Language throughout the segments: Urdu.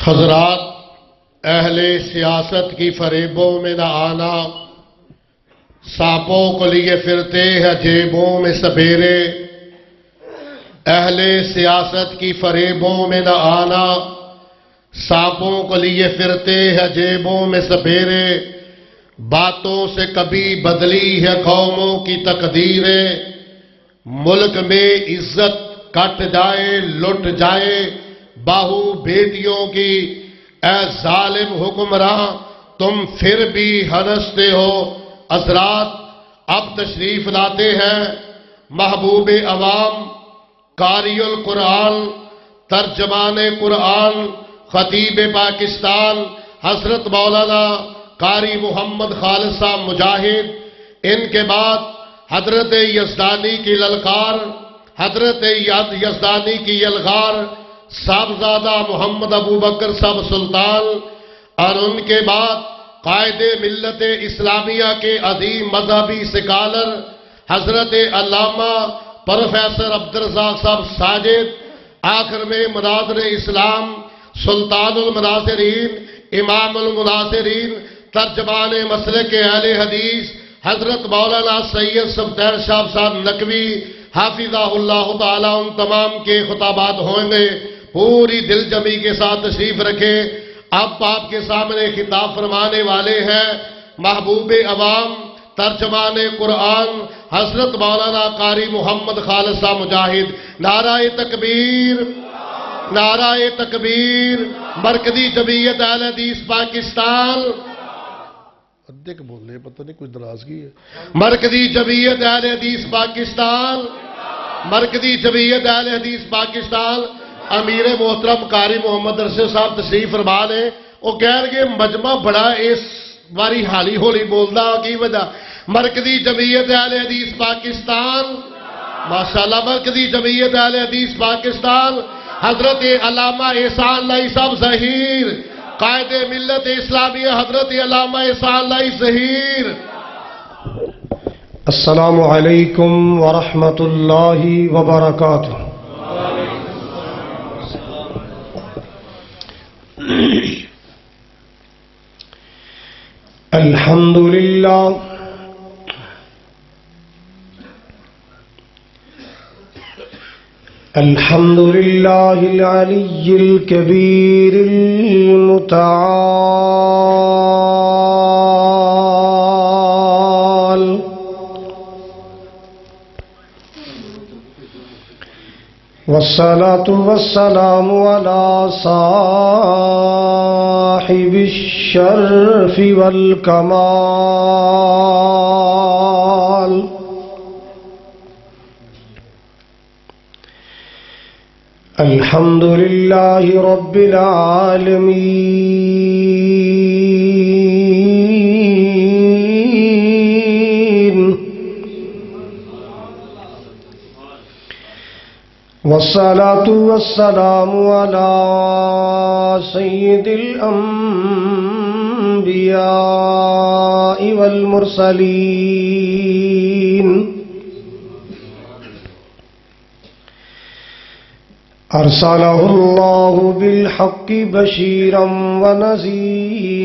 حضرات، اہل سیاست کی فریبوں میں نہ آنا، سانپوں کو لیے پھرتے ہیں جیبوں میں سپیرے۔ اہل سیاست کی فریبوں میں نہ آنا، سانپوں کو لیے پھرتے ہیں جیبوں میں سپیرے۔ باتوں سے کبھی بدلی ہے قوموں کی تقدیریں، ملک میں عزت کٹ جائے لٹ جائے باہو بیٹیوں کی، اے ظالم حکمراں تم پھر بھی ہنستے ہو۔ حضرات، اب تشریف لاتے ہیں محبوب عوام، قاری القرآن، ترجمان قرآن، خطیب پاکستان حضرت مولانا قاری محمد خالد صاحب مجاہد۔ ان کے بعد حضرت یزدانی کی للکار، حضرت یزدانی کی یلغار، صاحبزادہ محمد ابو بکر صاحب سلطان، اور ان کے بعد قائد ملت اسلامیہ کے عظیم مذہبی سکالر حضرت علامہ پروفیسر عبدالرزاق صاحب ساجد، آخر میں مناظر اسلام، سلطان المناظرین، امام المناظرین، ترجمان مسلک اہل حدیث حضرت مولانا سید صفدر شاہ صاحب نقوی حافظہ اللہ تعالیٰ، ان تمام کے خطابات ہوں گے۔ پوری دل جمی کے ساتھ تشریف رکھیں۔ اب آپ کے سامنے خطاب فرمانے والے ہیں محبوب عوام، ترجمان قرآن حضرت مولانا قاری محمد خالد صاحب مجاہد۔ نعرہ تکبیر، نعرہ تکبیر۔ مرکزی جمعیت اہل حدیث پاکستان، ادھے کے بول رہے پتہ نہیں کچھ درازگی ہے۔ مرکزی جمعیت اہل حدیث پاکستان، مرکزی جمعیت اہل حدیث پاکستان۔ امیر محترم قاری محمد ارشد صاحب تشریف فرما لیں۔ وہ کہہ رہے مجمع بڑا اس باری حالی ہولی بولدا کی وجہ۔ مرکزی جمعیت اہل حدیث پاکستان، ماشاءاللہ مرکزی جمعیت اہل حدیث پاکستان، حضرت علامہ احسان اللہ صاحب ظہیر، قائد ملت اسلامیہ حضرت علامہ احسان اللہ ظہیر۔ السلام علیکم ورحمۃ اللہ وبرکاتہ۔ الحمد للہ الحمد للہ العلی الکبیر المتعال، والصلاة والسلام على صاحب الشرف والکمال، الحمد للہ رب العالمین، والصلاة والسلام على سید الانبیاء والمرسلین، ارسلہ اللہ بالحق بشیرا ونذیرا،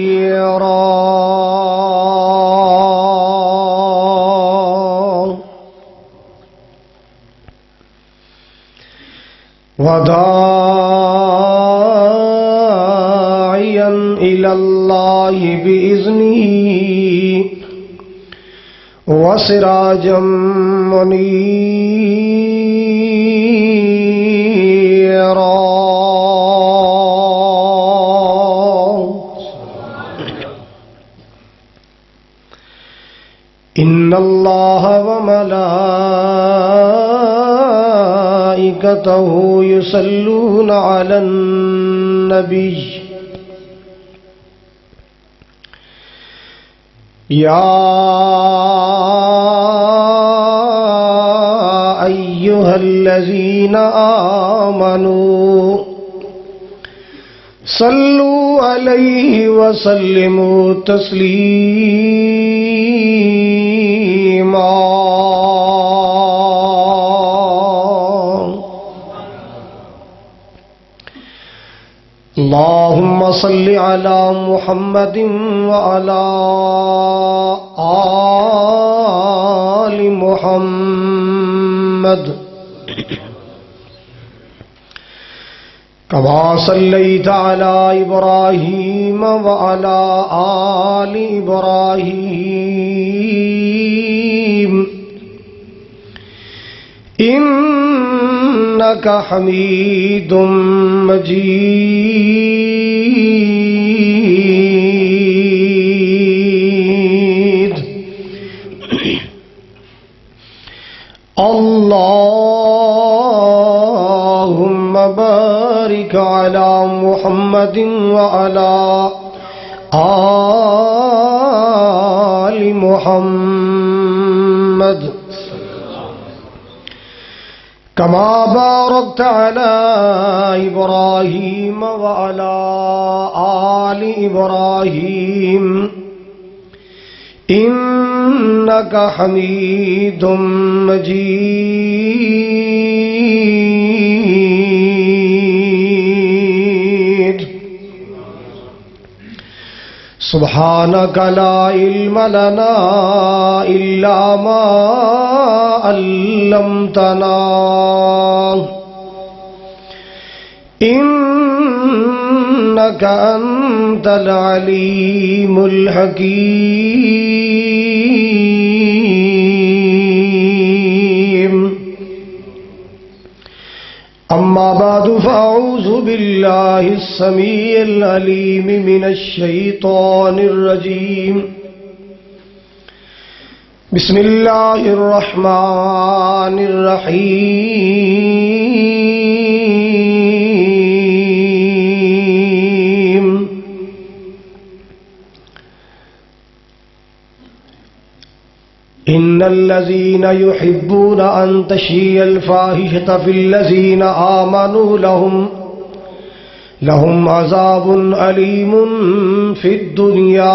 وداعیا الی اللہ بإذنہ وسراجا منیرا۔ ان اللہ وملائکتہ یصلون علی النبی، یا ایہا الذین آمنوا صلوا علیہ وسلموا تسلیما۔ اللهم صل على محمد وعلى آل محمد كما صليت على إبراهيم وعلى آل إبراهيم إنك حميد مجيد اللهم بارك على محمد وعلى آل محمد كما باركت على إبراهيم وعلى آل إبراهيم إنك حميد مجيد سبحانك لا علم لنا إلا ما علمتنا إنك أنت العليم الحكيم أما بعد فأعوذ بالله السميع العليم من الشيطان الرجيم بسم الله الرحمن الرحيم إن الذين يحبون أن تشيع الفاحشة في الذين آمنوا لهم عذاب أليم في الدنيا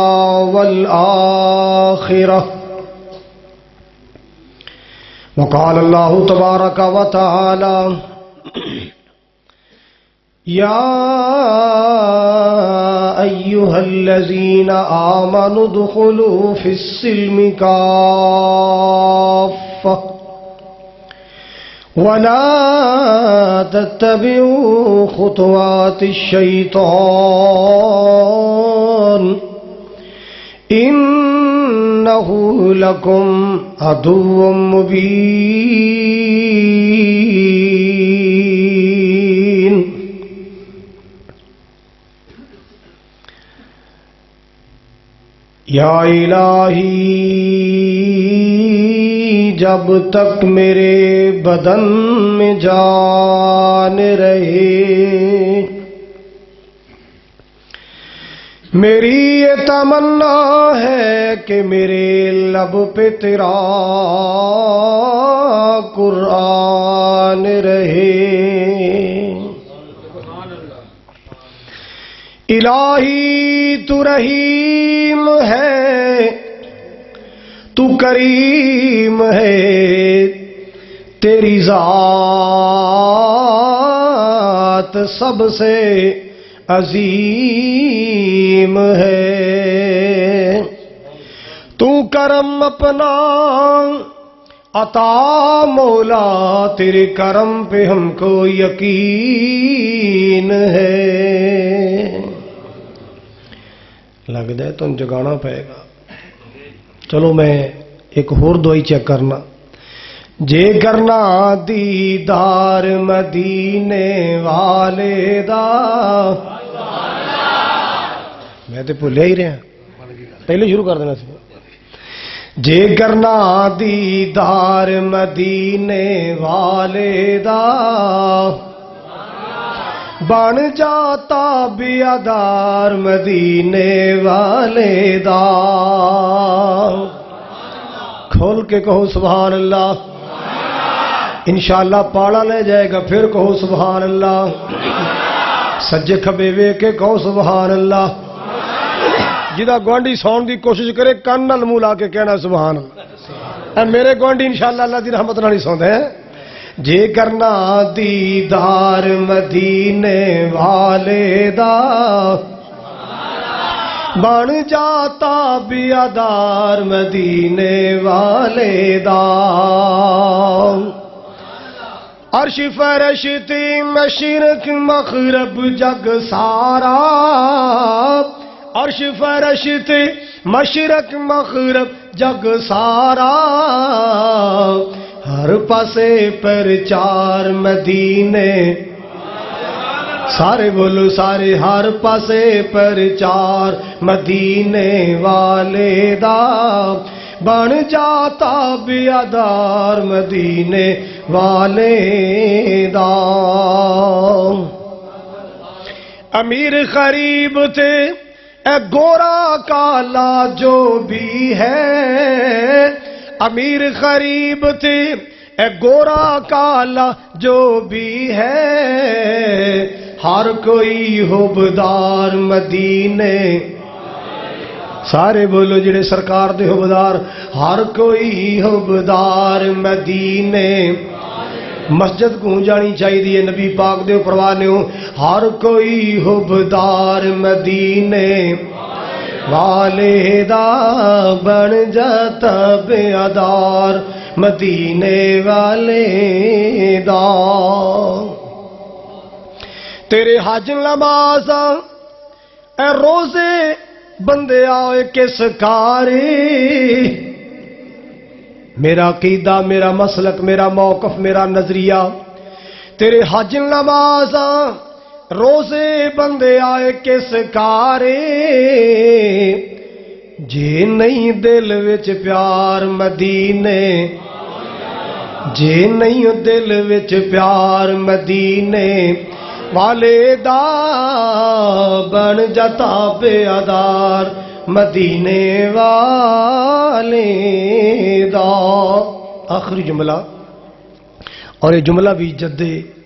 والآخرة وقال الله تبارك وتعالى يا أيها الذين آمنوا ادخلوا في السلم كافة ولا تتبعوا خطوات الشيطان إنه لكم عدو مبين یا الہی جب تک میرے بدن میں جان رہے میری یہ تمنا ہے کہ میرے لب پہ تیرا قرآن رہے الہی تو رحیم ہے تو کریم ہے تیری ذات سب سے عظیم ہے تو کرم اپنا عطا مولا تیرے کرم پہ ہم کو یقین ہے لگتا ہے تم جگانا پائے گا چلو میں ایک اور دعائی چیک کرنا جے کرنا دیدار مدینے والے دا میں تو بھولیا ہی رہا پہلے شروع کر دینا سی جے کرنا دیدار مدینے والے دا بن جاتا بیادار مدینے والے دا کھول کے کہو سبحان اللہ انشاءاللہ پاڑا لے جائے گا پھر کہو سبحان اللہ سجے کھبے وے کے کہو سبحان اللہ جدا گوانڈی سون دی کوشش کرے کان نال منہ لا کے کہنا سبحان اللہ میرے گوانڈی انشاءاللہ اللہ دی رحمت نال ہی سوندے ہیں جے کرنا دیدار مدینے والے دا بن جاتا بیادار مدینے والے دا عرش فرش تے مشرق مغرب جگ سارا عرش فرش تے مشرق مغرب جگ سارا ہر پاسے پرچار مدینے سارے بولو سارے ہر پاسے پرچار مدینے والے دا بن جاتا بیادار مدینے والے دا امیر غریب تھے اے گورا کالا جو بھی ہے امیر غریب تھے اے گورا کالا جو بھی ہے ہر کوئی حبدار مدینے سارے بولو جڑے سرکار دے حبدار ہر کوئی حبدار مدینے مسجد گونجانی چاہیے نبی پاک دے پروانے ہو ہر کوئی حبدار مدینے والے دا بن جاتا بیادار مدینے والے دا تیرے حج نماز اے روزے بندے آئے کس کاری میرا عقیدہ میرا مسلک میرا موقف میرا نظریہ تیرے حج نماز روزے بندے آئے کس کاری جے نہیں دل وچ پیار مدینے جے نہیں دل وچ پیار مدینے والے دا بن جاتا بیادار مدینے والے دا آخری جملہ اور یہ جملہ بھی جد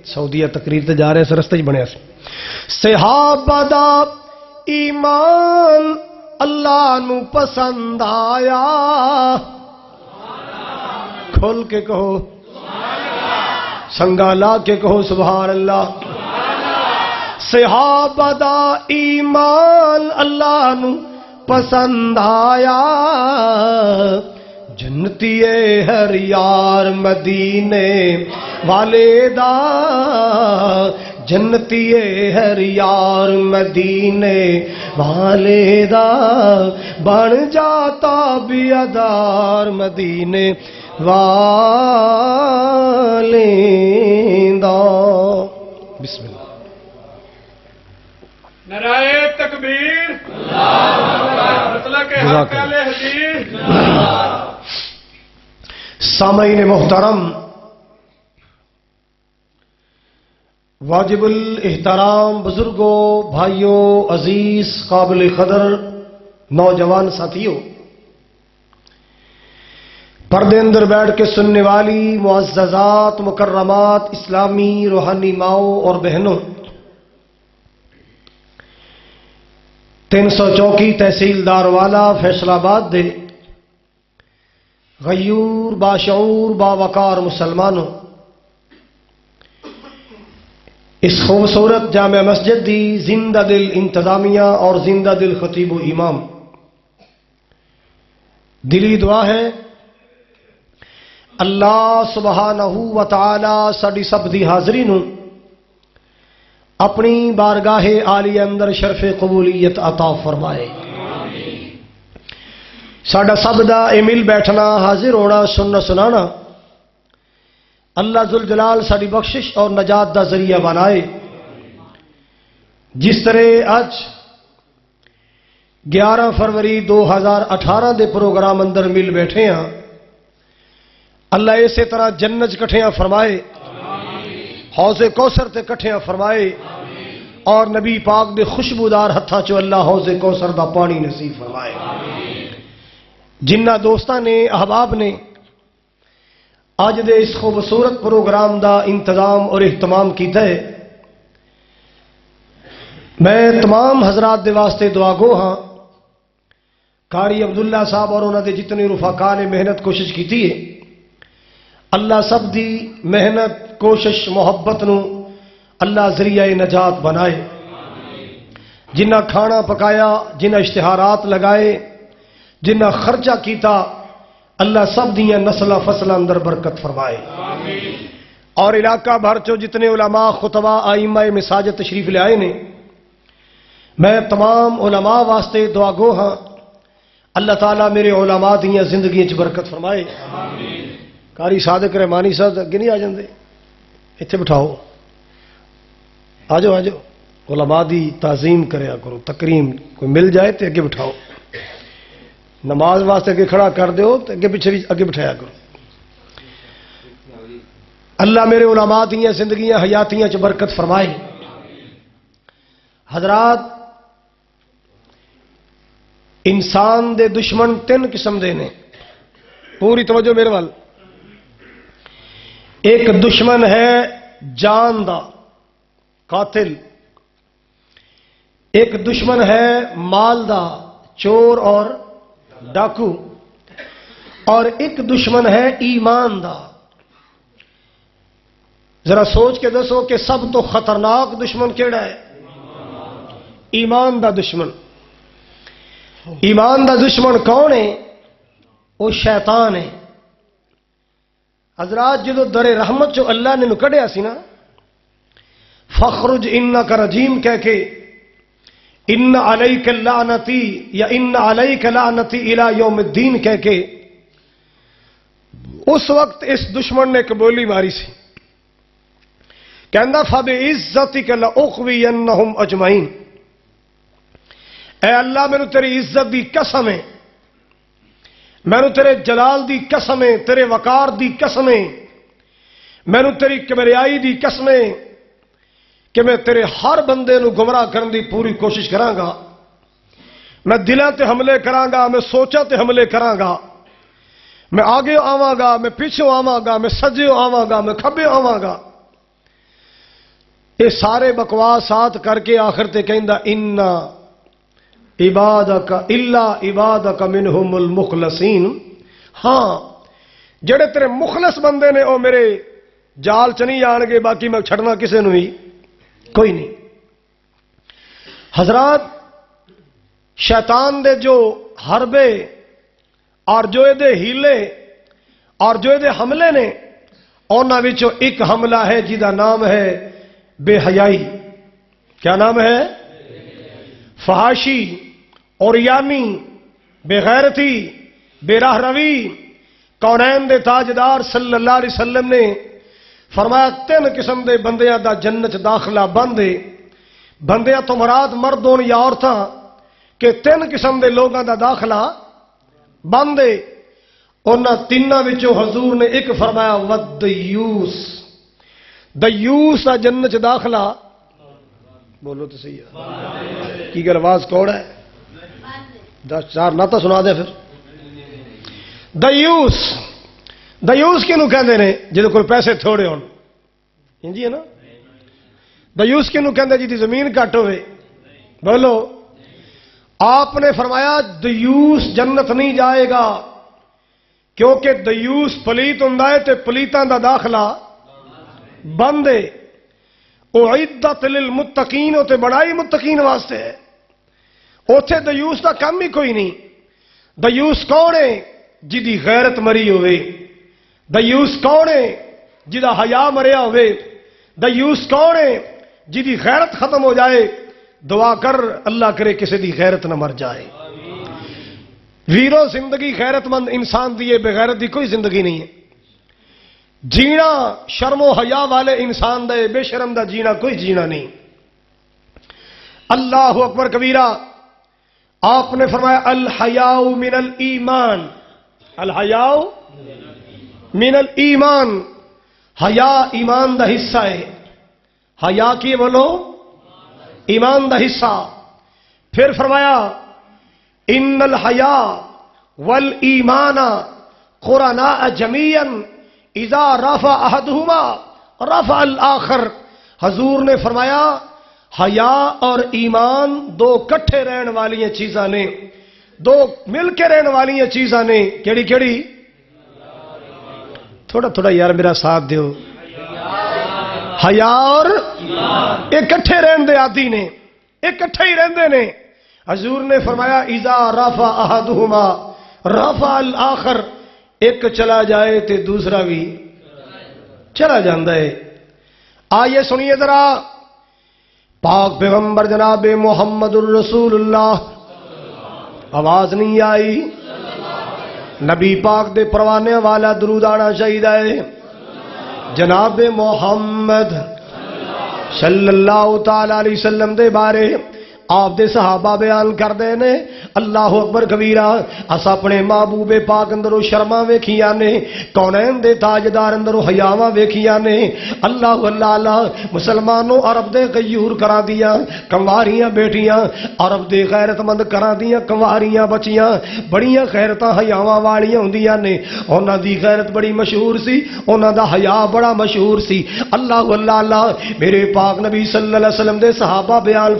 سعودیہ تقریر تے جا رہے ہیں رستے بنیا سی صحابہ دا ایمان اللہ نو پسند آیا کھول کے کہو سنگا لا کے کہو سبحان اللہ صحابہ دا ایمان اللہ نو پسند آیا جنتی ہر یار مدینے والے دا جنتی ہر یار مدینے والے دا بن جاتا بیادار مدینے والے دا بسم اللہ نعرہ تکبیر حق علیہ حدیث سامعین محترم واجب الاحترام بزرگوں بھائیوں عزیز قابل قدر نوجوان ساتھیوں پردے اندر بیٹھ کے سننے والی معززات مکرمات اسلامی روحانی ماؤں اور بہنوں 300 چوکی تحصیلدار والا فیصل آباد دے غیور باشعور باوقار مسلمانوں اس خوبصورت جامع مسجد دی زندہ دل انتظامیہ اور زندہ دل خطیب و امام دلی دعا ہے اللہ سبحانہ و تعالی ساڈی سب دی حاضری نو اپنی بارگاہ عالی اندر شرف قبولیت عطا فرمائے ساڈا سب دا مل بیٹھنا حاضر ہونا سننا سنانا اللہ ذوالجلال ساڈی بخشش اور نجات دا ذریعہ بنائے جس طرح آج 11 فروری 2018 دے پروگرام اندر مل بیٹھے ہیں اللہ اسی طرح جنت کٹھیاں فرمائے حوض کوثر تے کٹھیاں فرمائے اور نبی پاک دے خوشبودار ہتھاں چو اللہ حوض کوثر دا پانی نصیب فرمائے جنہ دوستاں نے احباب نے آج دے اس خوبصورت پروگرام دا انتظام اور اہتمام کیتا ہے میں تمام حضرات دے واسطے دعا گو ہاں قاری عبداللہ صاحب اور انہوں نے جتنے رفقا نے محنت کوشش کی ہے اللہ سب دی محنت کوشش محبت نو اللہ ذریعہ نجات بنائے. جنہ کھانا پکایا، جنہ اشتہارات لگائے، جنہ خرچہ کیتا، اللہ سب دیاں نسل فصل اندر برکت فرمائے. اور علاقہ بھر چو جتنے علماء خطبہ آئمہ مساجد تشریف لے آئے نے، میں تمام علماء واسطے دعا گو ہاں. اللہ تعالیٰ میرے علماء دیاں زندگی چ برکت فرمائے. قاری صادق رحمانی صاحب اگے نہیں آ جاندے؟ اتنے بٹھاؤ، آ جاؤ آ جاؤ. علماء دی تعظیم کریا کرو، تکریم کوئی مل جائے تو اگے بٹھاؤ. نماز واسطے اگے کھڑا کر دیو تو اگے پیچھے بھی اگے بٹھایا کرو. اللہ میرے علماء دیاں زندگیاں حیاتیاں چ برکت فرمائے. حضرات، انسان دے دشمن 3 قسم دے نے. پوری توجہ میرے وال. ایک دشمن ہے جان دا، قاتل. ایک دشمن ہے مال دا، چور اور ڈاکو. اور ایک دشمن ہے ایمان دا. ذرا سوچ کے دسو کہ سب تو خطرناک دشمن کیڑا ہے؟ ایمان دا دشمن. ایمان دا دشمن کون ہے؟ وہ شیطان ہے. حضرات، جدو در رحمت چو اللہ نے نکڑیا سی نا، فخرج انک رجیم کہہ کے، ان علیک لعنتی یا ان علیک لعنتی الی یوم الدین کہہ کے، اس وقت اس دشمن نے ایک بولی ماری سی، کہندا فبعزتک لاغوینہم اجمعین. اے اللہ، مینوں تیری عزت دی قسم ہے، مینوں تیرے جلال دی قسم ہے، تیرے وقار دی قسم ہے، مینوں تیری کبریائی دی قسم ہے کہ میں تیرے ہر بندے نو گمراہ کرن دی پوری کوشش کراں گا. میں دلاں تے حملے کراں گا، میں سوچاں تے حملے کراں گا، میں آگے آواں گا، میں پیچھے آواں گا، میں سجے آواں گا، میں کھبے آواں گا. یہ سارے بکواسات کر کے آخر تے کہندا ان عبادک الا عبادک منہم المخلصین. ہاں، جڑے تیرے مخلص بندے نے وہ میرے جال چ نہیں آن گے، باقی میں چھڑنا کسے نو ہی کوئی نہیں. حضرات، شیطان دے جو حربے اور جو دے ہیلے اور جو دے حملے نے، انہاں وچوں ایک حملہ ہے جہدا نام ہے بے حیائی. کیا نام ہے؟ فحاشی، اوریانی، بے غیرتی، بے راہ روی. کونین دے تاجدار صلی اللہ علیہ وسلم نے فرمایا 3 قسم دے بندیاں دا جنت داخلہ بند ہے. بندیاں تو مراد مرد ہون یا عورتاں، کہ 3 قسم دے لوگاں دا داخلہ بند ہے. انہاں تیناں وچوں حضور نے ایک فرمایا ودیوس. دیوس دا جنت داخلہ، بولو تو صحیح ہے. کی گل آواز کوڑ ہے؟ 10 ناتا سنا دے پھر. دیوس، دیوس کینوں کہندے نے؟ جدوں کوئی پیسے تھوڑے ہون. جی ہے نا. دیوس کینوں کہندے جی زمین گھٹ ہوئے؟ بولو. آپ نے فرمایا دیوس جنت نہیں جائے گا، کیونکہ دیوس پلیت ہوندا ہے تے پلیتاں دا داخلہ بند ہے. اعدت للمتقین، تے بڑائی متقین واسطے ہے. اوتھے دیوس دا کم ہی کوئی نہیں. دیوس کون ہے؟ جدی غیرت مری ہوئے. دیوس کون ہے؟ جدا حیا مریا ہوئے. دیوس کون ہے؟ جدی غیرت ختم ہو جائے. دعا کر اللہ کرے کسی دی غیرت نہ مر جائے. ویرو، زندگی غیرت مند انسان دی ہے، بغیرت دی کوئی زندگی نہیں ہے. جینا شرم و حیا والے انسان دے، بے شرم دا جینا کوئی جینا نہیں. اللہ اکبر کبیرہ. آپ نے فرمایا الحیاء من الایمان. الحیاء من الایمان. حیا ایمان دا حصہ ہے. حیا کی بولو؟ ایمان دا حصہ. پھر فرمایا ان الحیاء والایمان قرناء جمیعا اذا رفع احدهما رفع الاخر. حضور نے فرمایا حیا اور ایمان 2 کٹھے رہن والی چیزاں نے، 2 مل کے رہن والی چیزاں نے. کیڑی کیڑی؟ تھوڑا تھوڑا یار میرا ساتھ دیو. حیا اور اکٹھے رہن دے عادی نے, اکٹھے ہی رہندے نے. حضور نے فرمایا اذا رفع احدہما رفع الاخر, ایک چلا جائے تے دوسرا بھی چلا جاندہ ہے. آئیے سنیے ذرا پاک پیغمبر جناب محمد الرسول اللہ, آواز نہیں آئی, نبی پاک دے پروانے والا درود آنا چاہیے. جناب محمد صلی اللہ تعالی علیہ وسلم دے بارے آپ دے صحابہ بیان کر دے نے اللہ اکبر کبیرہ. اسا اپنے محبوب پاک اندروں شرما ویکھیاں نے, کونین دے تاجدار اندروں حیاواں ویکھیاں نے. اللہ اللہ اللہ مسلمانوں عرب دے غیور کرا دیا کنواریاں بیٹیاں, عرب دے غیرت مند کرا دیا کنواریاں بچیاں, بڑیاں غیرتاں حیاواں والیاں ہوندیاں نے. انہاں دی غیرت بڑی مشہور سی, انہاں دا حیا بڑا مشہور سی. اللہ اللہ اللہ میرے پاک نبی صلی اللہ علیہ وسلم دے صحابہ بیان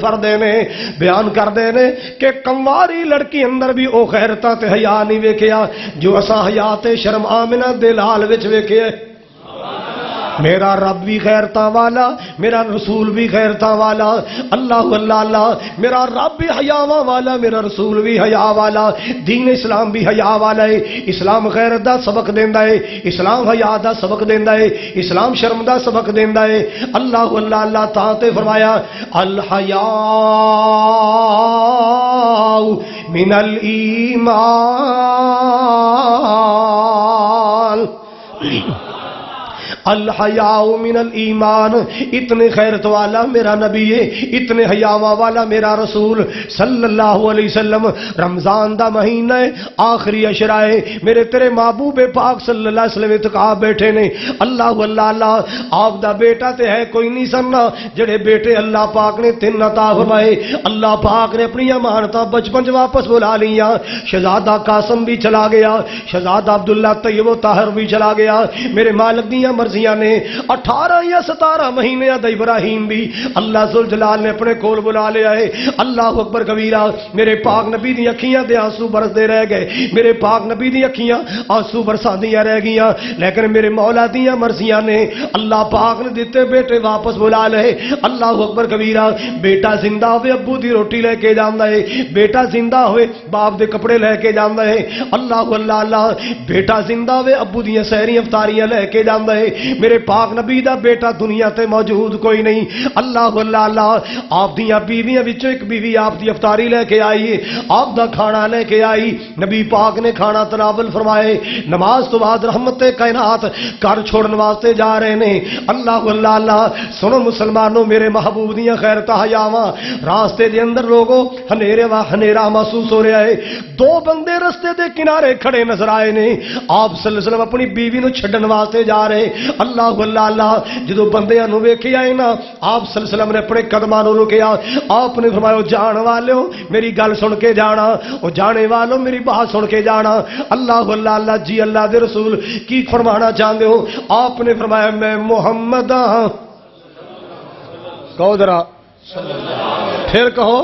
کر دے نے کہ کنواری لڑکی اندر بھی او غیرتاں تے حیا نہیں ویکھیا جو اساں حیا تے شرم آمنہ دے لال وچ ویکھے. میرا رب بھی غیرتاں والا, میرا رسول بھی غیرتاں والا. اللہ اللہ اللہ میرا رب بھی حیاواں والا, میرا رسول بھی حیا والا, دین اسلام بھی حیا والا ہے. اسلام غیرت دا سبق دیندا ہے, اسلام حیا دا سبق دیندا ہے, اسلام شرم دا سبق دیندا ہے. اللہ اللہ اللہ تاں تے فرمایا الحیا من الایمان, الحیاء من الایمان. اتنے خیرت والا میرا نبی ہے, اتنے حیاء والا میرا رسول صلی اللہ علیہ وسلم. رمضان دا مہینہ ہے, آخری عشرہ ہے, میرے تیرے محبوب پاک صلی اللہ علیہ وسلم اتقاف بیٹھے نے. اللہ اللہ اللہ آپ دا بیٹا تے ہے کوئی نہیں سننا جڑے بیٹے اللہ پاک نے تین عطا فرمائے. اللہ پاک نے اپنی امانتاں بچپن چ واپس بلا لیاں. شہزادہ قاسم بھی چلا گیا, شہزادہ عبداللہ طیب و طاہر بھی چلا گیا. میرے مالک دیاں مرضیاں نے 18 یا 17 مہینے دا ابراہیم بھی اللہ ذوالجلال نے اپنے کول بلا لیا ہے. اللہ اکبر کبیرہ. میرے پاک نبی دی اکھیاں دے آنسو برسدے رہ گئے, میرے پاک نبی دی اکھیاں آنسو برساندیاں رہ گئیاں, لیکن میرے مولا دیاں مرضیاں نے اللہ پاک نے دیتے بیٹے واپس بلا لے. اللہ اکبر کبیرہ. بیٹا زندہ ہوئے ابو دی روٹی لے کے جاندا ہے, بیٹا زندہ ہوئے باپ دے کپڑے لے کے جاندا ہے. اللہ اللہ اللہ بیٹا زندہ ہوئے ابو دیاں سحریاں افطاریاں لے کے جاندا ہے. میرے پاک نبی دا بیٹا دنیا تے موجود کوئی نہیں. اللہ اللہ اللہ آپ دیاں بیویاں وچوں ایک بیوی آپ دی افطاری لے کے آئی, آپ دا کھانا لے کے آئی. نبی پاک نے کھانا تناول فرمائے, نماز تو بعد رحمت کائنات گھر چھوڑن واسطے جا رہے نے. اللہ اللہ اللہ سنو مسلمانوں, میرے محبوب دیاں خیرتاں حیاواں. راستے دے اندر لوگوں ہنیرا محسوس ہو رہا ہے. دو بندے رستے دے کنارے کھڑے نظر آئے نے. آپ صلی اللہ علیہ وسلم اپنی بیوی نو چھڈن واسطے جا رہے. اللہ اللہ اللہ جدو بندیاں نو ویکھے آئے نا, آپ صلی اللہ علیہ وسلم نے اپنے قدماں نو روکیا. آپ نے فرمایا جان والو میری گل سن کے جانا, او جانے والو میری بات سن کے جانا. اللہ اللہ اللہ جی اللہ دے رسول کی فرمانا چاہتے ہو؟ آپ نے فرمایا میں محمد ہاں. کہو ذرا, پھر کہو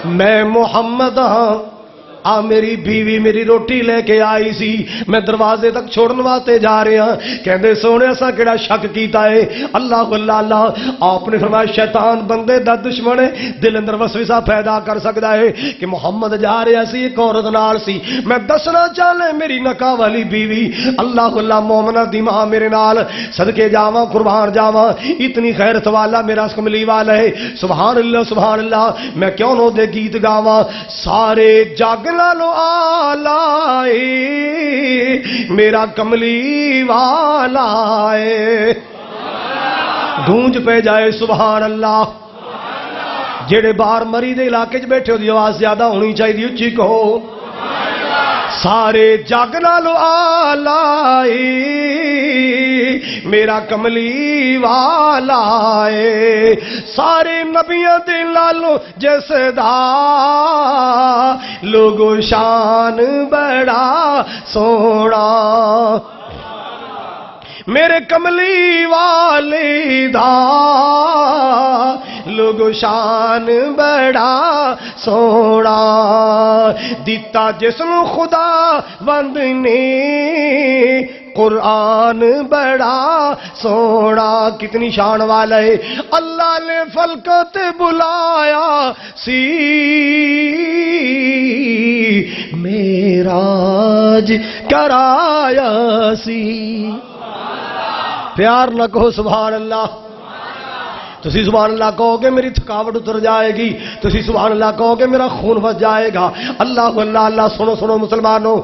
میں محمد ہاں. میری بیوی میری روٹی لے کے آئی سی, میں دروازے تک چھوڑن واسطے جا رہا. کہندے سونے اساں کیڑا شک کیتا ہے؟ اللہ اللہ اللہ آپ نے فرمایا شیطان بندے دا دشمن ہے, دل اندر وسوسہ پیدا کر سکتا ہے کہ محمد جا رہا سی ایک عورت نال سی, میں دسنا چاہے میری نکاح والی بیوی. اللہ اللہ مومنہ دی ماں میرے نال صدقے جاواں قربان جاواں, اتنی خیرت والا میرا کملی والا ہے. سبحان اللہ میں کیوں نو دے گیت گاواں. سارے جگ لو آلائے میرا کملی والا ہے. گونج پہ جائے سبحان اللہ. جڑے باہر مری دے علاقے چ بیٹھے ہو دی آواز زیادہ ہونی چاہیے, اچھی کہو سارے جگ نالو آلائے میرا کملی والا ہے. سارے نبیاں دے لالو جیسے دا لوگو شان بڑا سونا. میرے کملی والے دا لوگو شان بڑا سونا. دیتا جس نو خدا بند نے قرآن بڑا سونا، کتنی شان والا ہے۔ اللہ نے فلکت بلایا سی، معراج کرایا سی۔ پیار نہ کہو سبحان اللہ، تسی سبحان اللہ کہو کہ میری تھکاوٹ اتر جائے گی، تسی سبحان اللہ کہو کہ میرا خون بچ جائے گا۔ اللہ اللہ اللہ، سنو سنو مسلمانوں،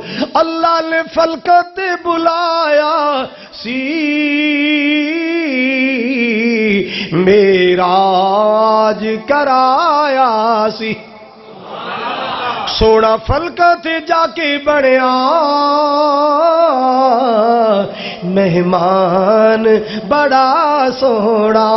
اللہ نے فلکت بلایا سی، معراج کرایا سی۔ سونا فلکت جا کے بڑیا مہمان بڑا سونا۔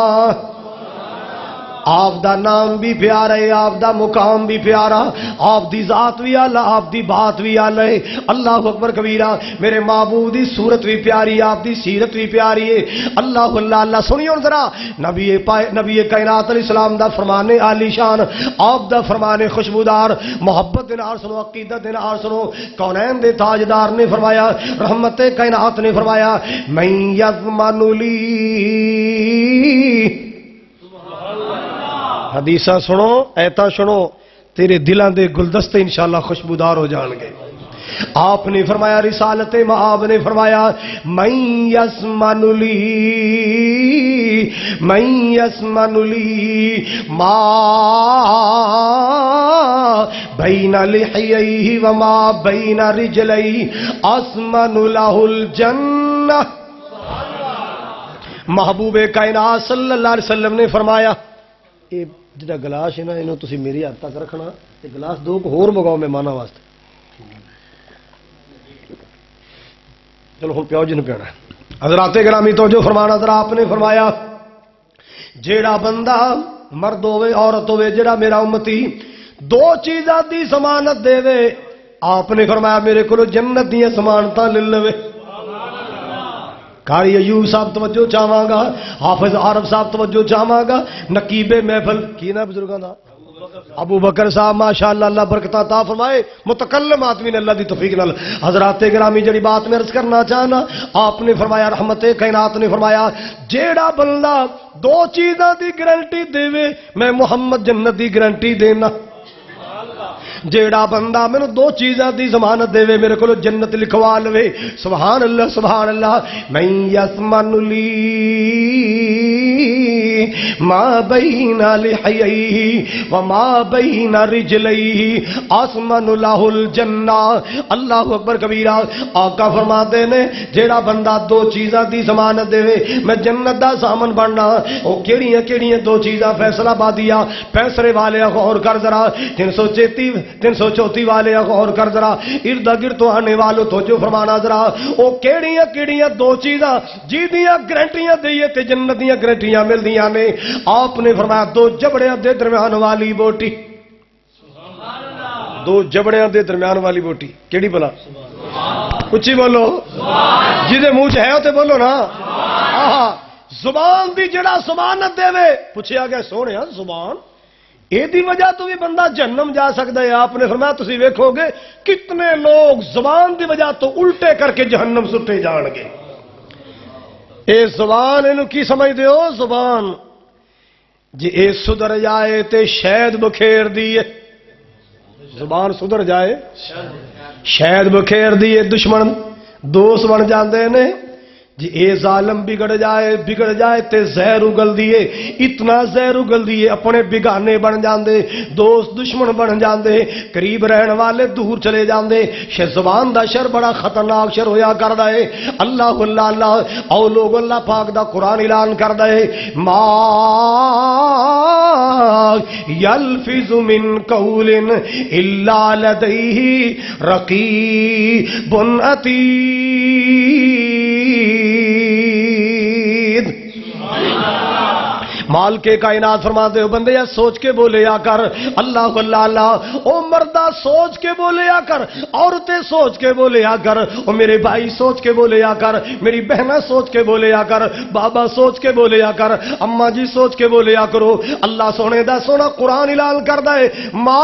آپ دا نام بھی پیارا ہے، آپ دا مقام بھی پیارا، آپ دی ذات بھی اعلیٰ، آپ دی بات بھی اعلیٰ ہے۔ اللہ اکبر کبیرہ، میرے معبود دی صورت بھی پیاری ہے، آپ دی سیرت بھی پیاری ہے۔ اللہ اللہ اللہ، سنیے ذرا نبی کائنات علیہ السلام دا فرمان عالی شان، آپ دا فرمان خوشبودار، محبت دے نال سنو، عقیدت دے نال سنو۔ کونین دے تاجدار نے فرمایا، رحمت کائنات نے فرمایا، من یضمن لی، حدیثاں سنو، ایتاں سنو، تیرے دلاں دے گلدستے انشاءاللہ خوشبودار ہو جان گے۔ آپ نے فرمایا، رسالت مآب نے فرمایا، من یسمن لی، من یسمن لی ما بین لحییہ وما بین رجلیہ اسمن لہ الجنہ۔ محبوب کائنات صلی اللہ علیہ وسلم نے فرمایا، یہ جڑا گلاس ہے نا، انہوں تسی میری حد تک رکھنا، یہ گلاس دو کو ہور مگاؤ مہمانوں واسطے۔ چلو ہوں پیو جی نے پینا ہے۔ حضرات گرامی توجہ فرمانا ذرا، آپ نے فرمایا جیڑا بندہ مرد ہوئے عورت ہوئے جیڑا میرا امتی دو چیزاں دی ضمانت دے وے، آپ نے فرمایا میرے کو جنت دیاں ضمانتاں لے لوے۔ قاری ایوب صاحب توجہ چاہواں گا، حافظ عارف صاحب توجہ چاہواں گا، نقیب محفل کی نا بزرگاں دا ابو بکر صاحب ماشاءاللہ اللہ برکت عطا فرمائے، متکلم آدمی نے اللہ دی توفیق نال۔ حضرات گرامی جڑی بات میں عرض کرنا چاہنا، آپ نے فرمایا، رحمت کائنات نے فرمایا، جیڑا بندہ دو چیزاں دی گارنٹی دے میں محمد جنت دی گارنٹی دینا۔ جیڑا بندہ میں دو چیزاں دی ضمانت دے میرے کو جنت لکھوا لوے، سبحان اللہ سبحان اللہ۔ من یسمن لی ما بین لحییہ وما بین رجلیہ اسمن لہ الجنہ۔ اللہ اکبر کبیرہ، آقا فرماتے نے جیڑا بندہ دو چیزاں دی ضمانت دے میں جنت دا سامن بننا، او کیڑیاں کیڑیاں دو چیزاں؟ فیصلہ بادیا فیصلے والے غور کر ذرا، 334 والے غور کر ذرا، ارد گرد تو آنے والوں توجہ فرمانا ذرا، او کیڑیاں کیڑیاں دو چیزاں جی دیاں گارنٹیاں دئیے تے جنت دیاں گارنٹیاں ملدیاں نے؟ آپ نے فرمایا دو جبڑیاں دے درمیان والی بوٹی، دو جبڑیاں دے درمیان والی بوٹی کیڑی بلا؟ اچھی بولو، جہدے منہ چ ہے تے بولو نا۔ زبان دی جڑا ضمانت دے وے، پوچھیا گیا سونے زبان اے دی وجہ تو بھی بندہ جہنم جا سکتا ہے۔ آپ نے فرمایا تسی ویکھو گے کتنے لوگ زبان دی وجہ تو الٹے کر کے جہنم سٹے جان گے۔ اے زبان اینو کی سمجھ دیو؟ زبان جی اے سدھر جائے تے شہد بکھیر دیے، زبان سدھر جائے شہد بکھیر دیے، دشمن دوست بن جاندے نے جی اے ظالم بگڑ جائے تے زہر اگل دیے، اتنا زہر اگل دیے اپنے بگانے بن جاندے، دوست دشمن بن جاندے، قریب رہن والے دور چلے جاندے۔ زبان دا شر بڑا خطرناک شر ہویا کردا ہے۔ اللہ اللہ اللہ، او لوگ اللہ پاک دا قرآن اعلان کردا ہے، ما یلفظ من قول الا لدیہ رقیب عتید۔ مال کے کائنات فرماتے ہو بندے یا سوچ کے بولے یا کر، اللہ اللہ اللہ، او مردہ سوچ کے بولے یا کر، عورتیں سوچ کے بولے یا کر، او میرے بھائی سوچ کے بولے یا کر، میری بہنہ سوچ کے بولے یا کر، بابا سوچ کے بولے یا کر، اماں جی سوچ کے بولے یا کرو۔ اللہ سونے دا سونا قرآن اعلان کردا ہے، ما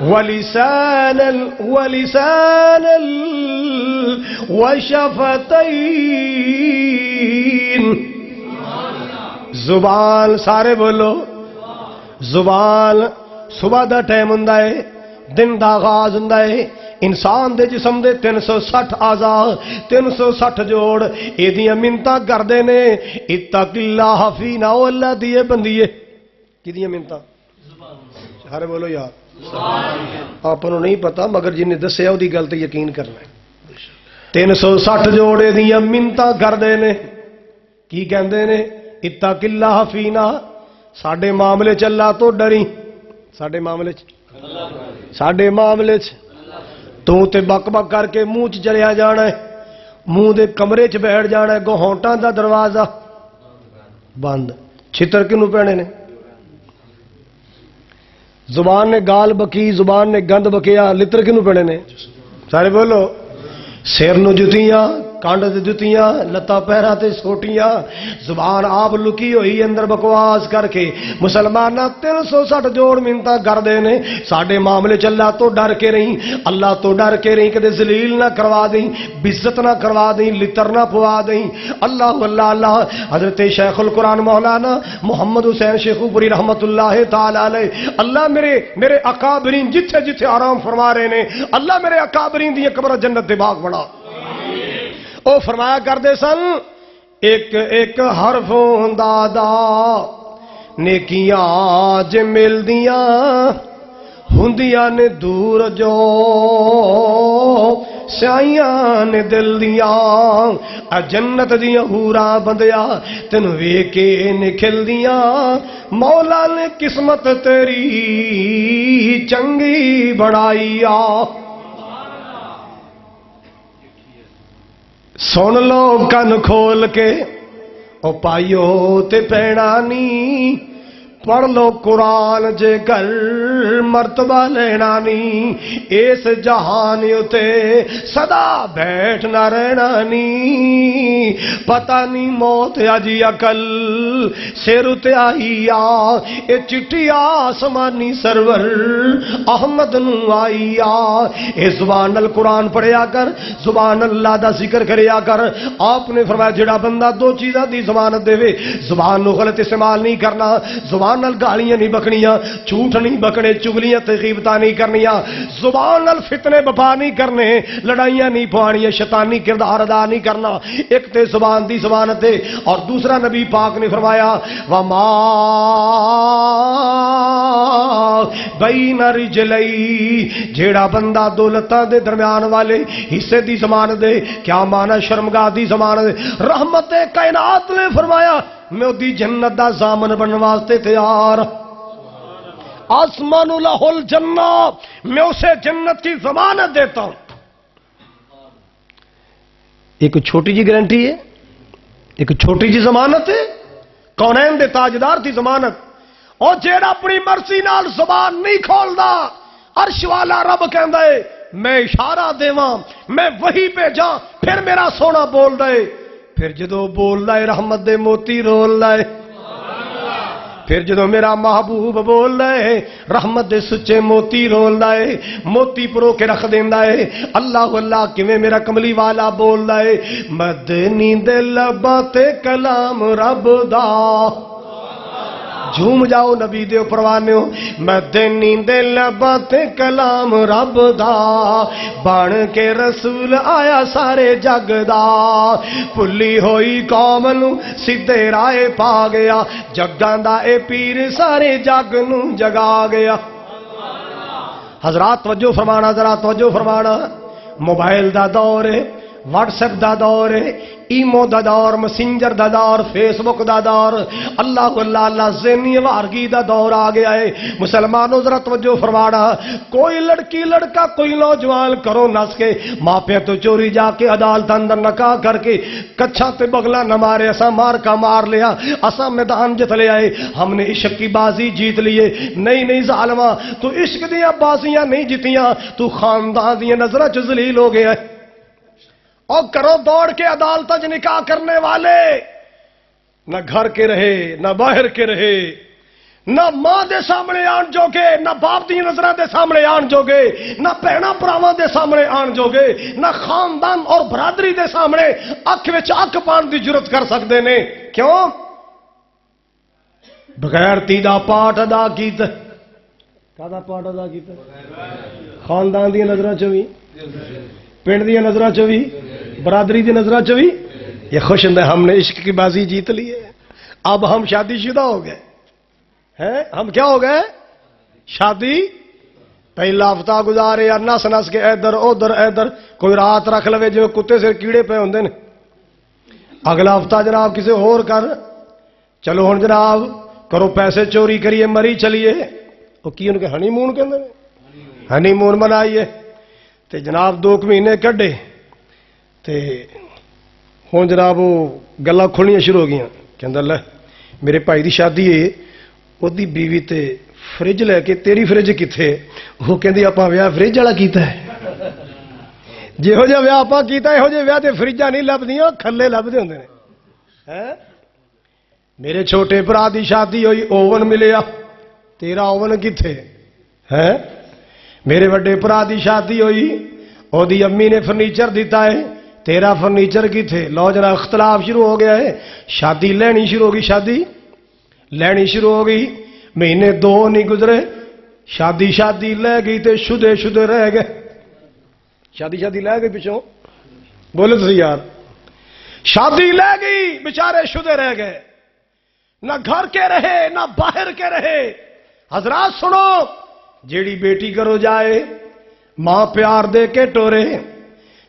وَلِسَانًا وَشَفَتَيْن. زبان سارے بولو. زبان صبح دا ٹائم ہوندا ہے، دن دا آغاز ہوندا ہے. انسان دے جسم دے 360 اعضا 360 جوڑ ایدیاں منتاں کردے نے. اتق اللہ فینا، او اللہ دیے بندیے کدیاں منتاں سارے بولو یار. آپ کو نہیں پتا مگر جن نے دسیا دی گل تے یقین کرنا ہے. 360 جوڑے دیاں منتاں کردے نے. کی کہندے نے؟ اتق اللہ فینا، ساڈے معاملے چ اللہ تو ڈری. ساڈے معاملے چ تو تے بک بک کر کے منہ چ چلیا جانا ہے، منہ دے کمرے چ بیٹھ جانا ہے. گہونٹاں دا دروازہ بند. چھتر کنوں پینے نے؟ زبان نے گال بکی، زبان نے گند بکیا، لتر کنوں پینے نے؟ سارے بولو. سر نو جتیاں، کانڈ تے جتیاں، لتا پیرا تے سوٹیاں. زبان آپ لکی ہوئی اندر بکواس کر کے. مسلماناں 360 جوڑ منتاں کردے نے. ساڈے معاملے چ اللہ تو ڈر کے رہی، اللہ تو ڈر کے رہی. کدے ذلیل نہ کروا دیں، بزت نہ کروا دیں، لتر نہ پوا دیں. اللہ اللہ اللہ. حضرت شیخ القرآن مولانا محمد حسین شیخو پوری رحمت اللہ تعالی علیہ، اللہ میرے اکابرین جتھے جتھے آرام فرما رہے نے، اللہ میرے اکابرین دی قبر جنت دے باغ بنا. او فرمایا کردے سن، ایک ایک حرف ہوندا دا نیکیاں جے ملدیاں ہوندیاں نے دور جو سیائیاں نے دل دیاں. جنت دیاں حوراں بندیا تین ویکھ کے نکھل دیاں. مولا نے قسمت تیری چنگی بڑائی آ. سن لو کن کھول کے او پائیو تے پیڑانی، پڑھ لو قرآن جے گھر مرتبہ لینا نی. اس جہان اتے سدا بیٹھنا رہنا نی. پتہ نہیں موت اجی عقل سر تے آئی آ. اے چٹھی آسمانی سرور احمد نو آئی آ. اے زبان نال قرآن پڑھیا کر، زبان اللہ دا ذکر کریا کر. آپ نے فرمایا جڑا بندہ دو چیزاں دی ضمانت دے وے، زبان نو غلط استعمال نہیں کرنا، زبان نال گالیاں نہیں بکنیاں، جھوٹ نہیں بکنے، چگلیاں تے غیبتاں نہیں کرنیاں، زبان نال فتنے بپا نہیں کرنے، لڑائیاں نہیں پوانیاں، شیطانی کردار ادا نہیں کرنا. ایک تے زبان دی ضمانت ہے، اور دوسرا نبی پاک نے فرمایا وما بین رجلی، جیڑا بندہ دولتاں دے درمیان والے حصے دی ضمانت دے. کیا معنی؟ شرمگاہ دی ضمانت. رحمت کائنات نے فرمایا میں دی جنت دا ضامن بننے واسطے تیار. آسمان لہ الجنہ، میں اسے جنت کی ضمانت دیتا ہوں. ایک چھوٹی جی گارنٹی ہے، ایک چھوٹی جی ضمانت ہے. کونین دے تاجدار دی ضمانت. اور جیڑا اپنی مرضی نال زبان نہیں کھولدا، عرش والا رب کہندا ہے میں اشارہ دیواں، میں وہی بھیجاں، پھر میرا سونا بول دے. پھر جدو بول دے رحمت دے موتی رول دے. پھر جدو میرا محبوب بول دے رحمت دے سچے موتی رول دے، موتی پرو کے رکھ دیندا ہے. اللہ اللہ کیویں میرا کملی والا بول دے مدنی دے لباں تے کلام رب دا. جھوم جاؤ نبی دے پروانیو. مدنی دے لباں تے کلام رب دا، بن کے رسول آیا سارے جگ دا. پلی ہوئی قوم نو سیدھے راہ پا گیا، جگاں دا اے پیر سارے جگ نو جگا گیا. حضرات توجہ فرمانا، ذرا توجہ فرمانا. موبائل دا دور ہے، واٹس ایپ دا دور ہے، ایمو دا دور، مسنجر دا دور، فیس بک دا دور، اللہ اللہ اللہ ذہنی وارگی دا دور آ گیا ہے. مسلمانوں ذرا توجہ فرمانا. کوئی لڑکی لڑکا کوئی نوجوان کرو نس کے ماپے تو چوری جا کے عدالت اندر نکاح کر کے کچھا تے بغلا نہ مارے، اسا مار کا مار لیا، اسا میدان جت لے آئے، ہم نے عشق کی بازی جیت لیے. نہیں نہیں ظالما، تو عشق دیاں بازیاں نہیں جیتیاں، تو خاندان دیاں نظرہ چ ذلیل ہو گیا ہے. اور کرو دوڑ کے عدالت اج نکاح کرنے والے، نہ گھر کے رہے نہ باہر کے رہے، نہ ماں دے سامنے آن جوگے، نہ باپ دی نظراں دے سامنے آن جوگے، نہ بہنا بھراواں دے سامنے آن جوگے، نہ خاندان اور برادری دے سامنے اکھ وچ اکھ پان دی جرت کر سکدے نے۔ کیوں؟ بغیر تی دا پاٹ ادا کیتا۔ کادا پاٹ ادا کیتا؟ خاندان دی نظراں چ وی، پنڈ دی نظراں چ وی، برادری دی نظراں چ وی۔ یہ خوش ہندے ہم نے عشق کی بازی جیت لی ہے، اب ہم شادی شدہ ہو گئے ہیں۔ ہم کیا ہو گئے؟ شادی پہلا ہفتہ گزارے یا نس نس کے ادھر ادھر ادھر، کوئی رات رکھ لوے جو کتے سے کیڑے پہ ہوندے نے، اگلا ہفتہ جناب کسی اور کر، چلو ہن جناب کرو پیسے چوری کریے مری چلیے، وہ کی ان کے ہنی مون کہندے نے، ہنی مون منائیے، تے جناب 2 مہینے کڈے تے ہوں جناب وہ گلاں کھلنیاں شروع ہو گئی، کہندا لے میرے بھائی دی شادی ہے، وہی بیوی تے فرج لے کے تیری فرج کتنے؟ وہ کہندی آپاں ویاہ فرج والا کیتا ہے، جہو جہا ویاہ آپاں کیتا ہے یہو جہے ویاہ تے فریجاں نہیں لبدیاں، کھلے لبدے ہوندے نے۔ میرے چھوٹے بھرا دی شادی ہوئی، اوون ملیا، تیرا اوون کتنے ہے؟ میرے وڈے بھرا دی شادی ہوئی، او دی امی نے فرنیچر دیتا ہے، تیرا فرنیچر کتنے؟ لو جناب اختلاف شروع ہو گیا ہے، شادی لینی شروع ہو گئی، شادی لینی شروع ہو گئی، مہینے 2 نہیں گزرے، شادی لے گئی تے شدے رہ گئے، شادی لے گئی پچھوں، بولے تو یار، شادی لے گئی بیچارے شدے رہ گئے، نہ گھر کے رہے نہ باہر کے رہے۔ حضرات سنو، جیڑی بیٹی کرو جائے ماں پیار دے کے ٹورے،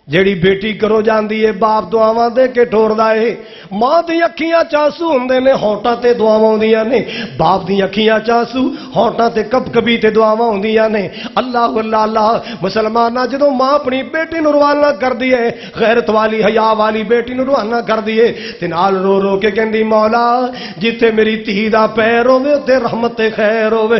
جیڑی بیٹی کرو جاندی ہے باپ دعاواں دے کے ٹوردا ہے، ماں دی اکھیاں چانسو ہوندے نے ہونٹاں تے دعاواں ہوندیاں نے، باپ دی اکھیاں چانسو ہونٹاں تے کب کبھی تے دعاواں ہوندیاں نے۔ اللہ اللہ اللہ، مسلماناں جدوں ماں اپنی بیٹی نوں روانہ کردی ہے، غیرت والی حیا والی بیٹی نوں روانہ کردی ہے تے نال رو رو کے کہندی مولا جتھے میری دھی دا پیر ہوے تے رحمت تے خیر ہوے۔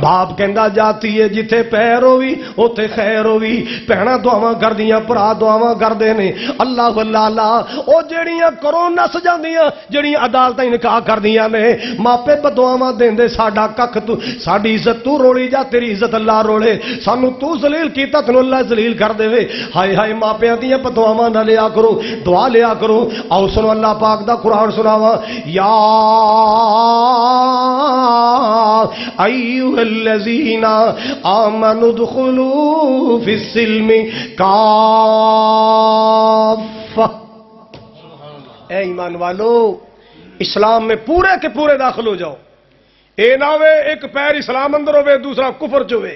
باپ کہندا جاتی ہے جتھے پیر ہوئی اوتھے خیر ہوئی، بہناں دعاواں کردیاں، بھرا دعاواں کردے نے۔ اللہ اللہ اللہ، او جڑیاں کروں نس جاندیاں، جڑیاں عدالتاں نکاح کردیاں نے، ماپے بدعاواں دیندے ساڈا ککھ تو، ساڈی عزت تو روڑی جا، تیری عزت اللہ روڑے، سانو تو ذلیل کیتا تینوں اللہ ذلیل کر دے۔ ہائے ہائے ماپیاں دیاں بدعاواں نہ لیا کرو، دعا لیا کرو۔ آؤ سنو اللہ پاک دا قرآن سناواں، یا ایھا الذین آمنوا ادخلوا فی السلم کافہ، اے ایمان والو اسلام میں پورے کے پورے داخل ہو جاؤ۔ اے نہ ہوئے ایک پیر اسلام اندر ہوئے دوسرا کفر چوے،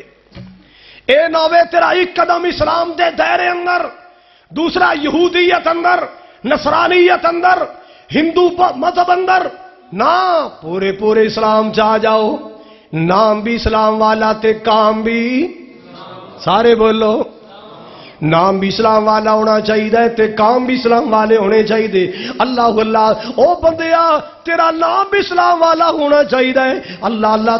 اے نہ ہوئے تیرا ایک قدم اسلام دے دائرے اندر دوسرا یہودیت اندر، نصرانیت اندر، ہندو مذہب اندر، نہ پورے پورے اسلام چاہ جاؤ۔ نام بھی اسلام والا تے کام بھی، سارے بولو، نام بھی اسلام والا ہونا چاہیے تے کام بھی اسلام والے ہونے چاہیے۔ اللہ اللہ، او بندیا تیرا نام بھی اسلام والا ہونا چاہیے، اللہ اللہ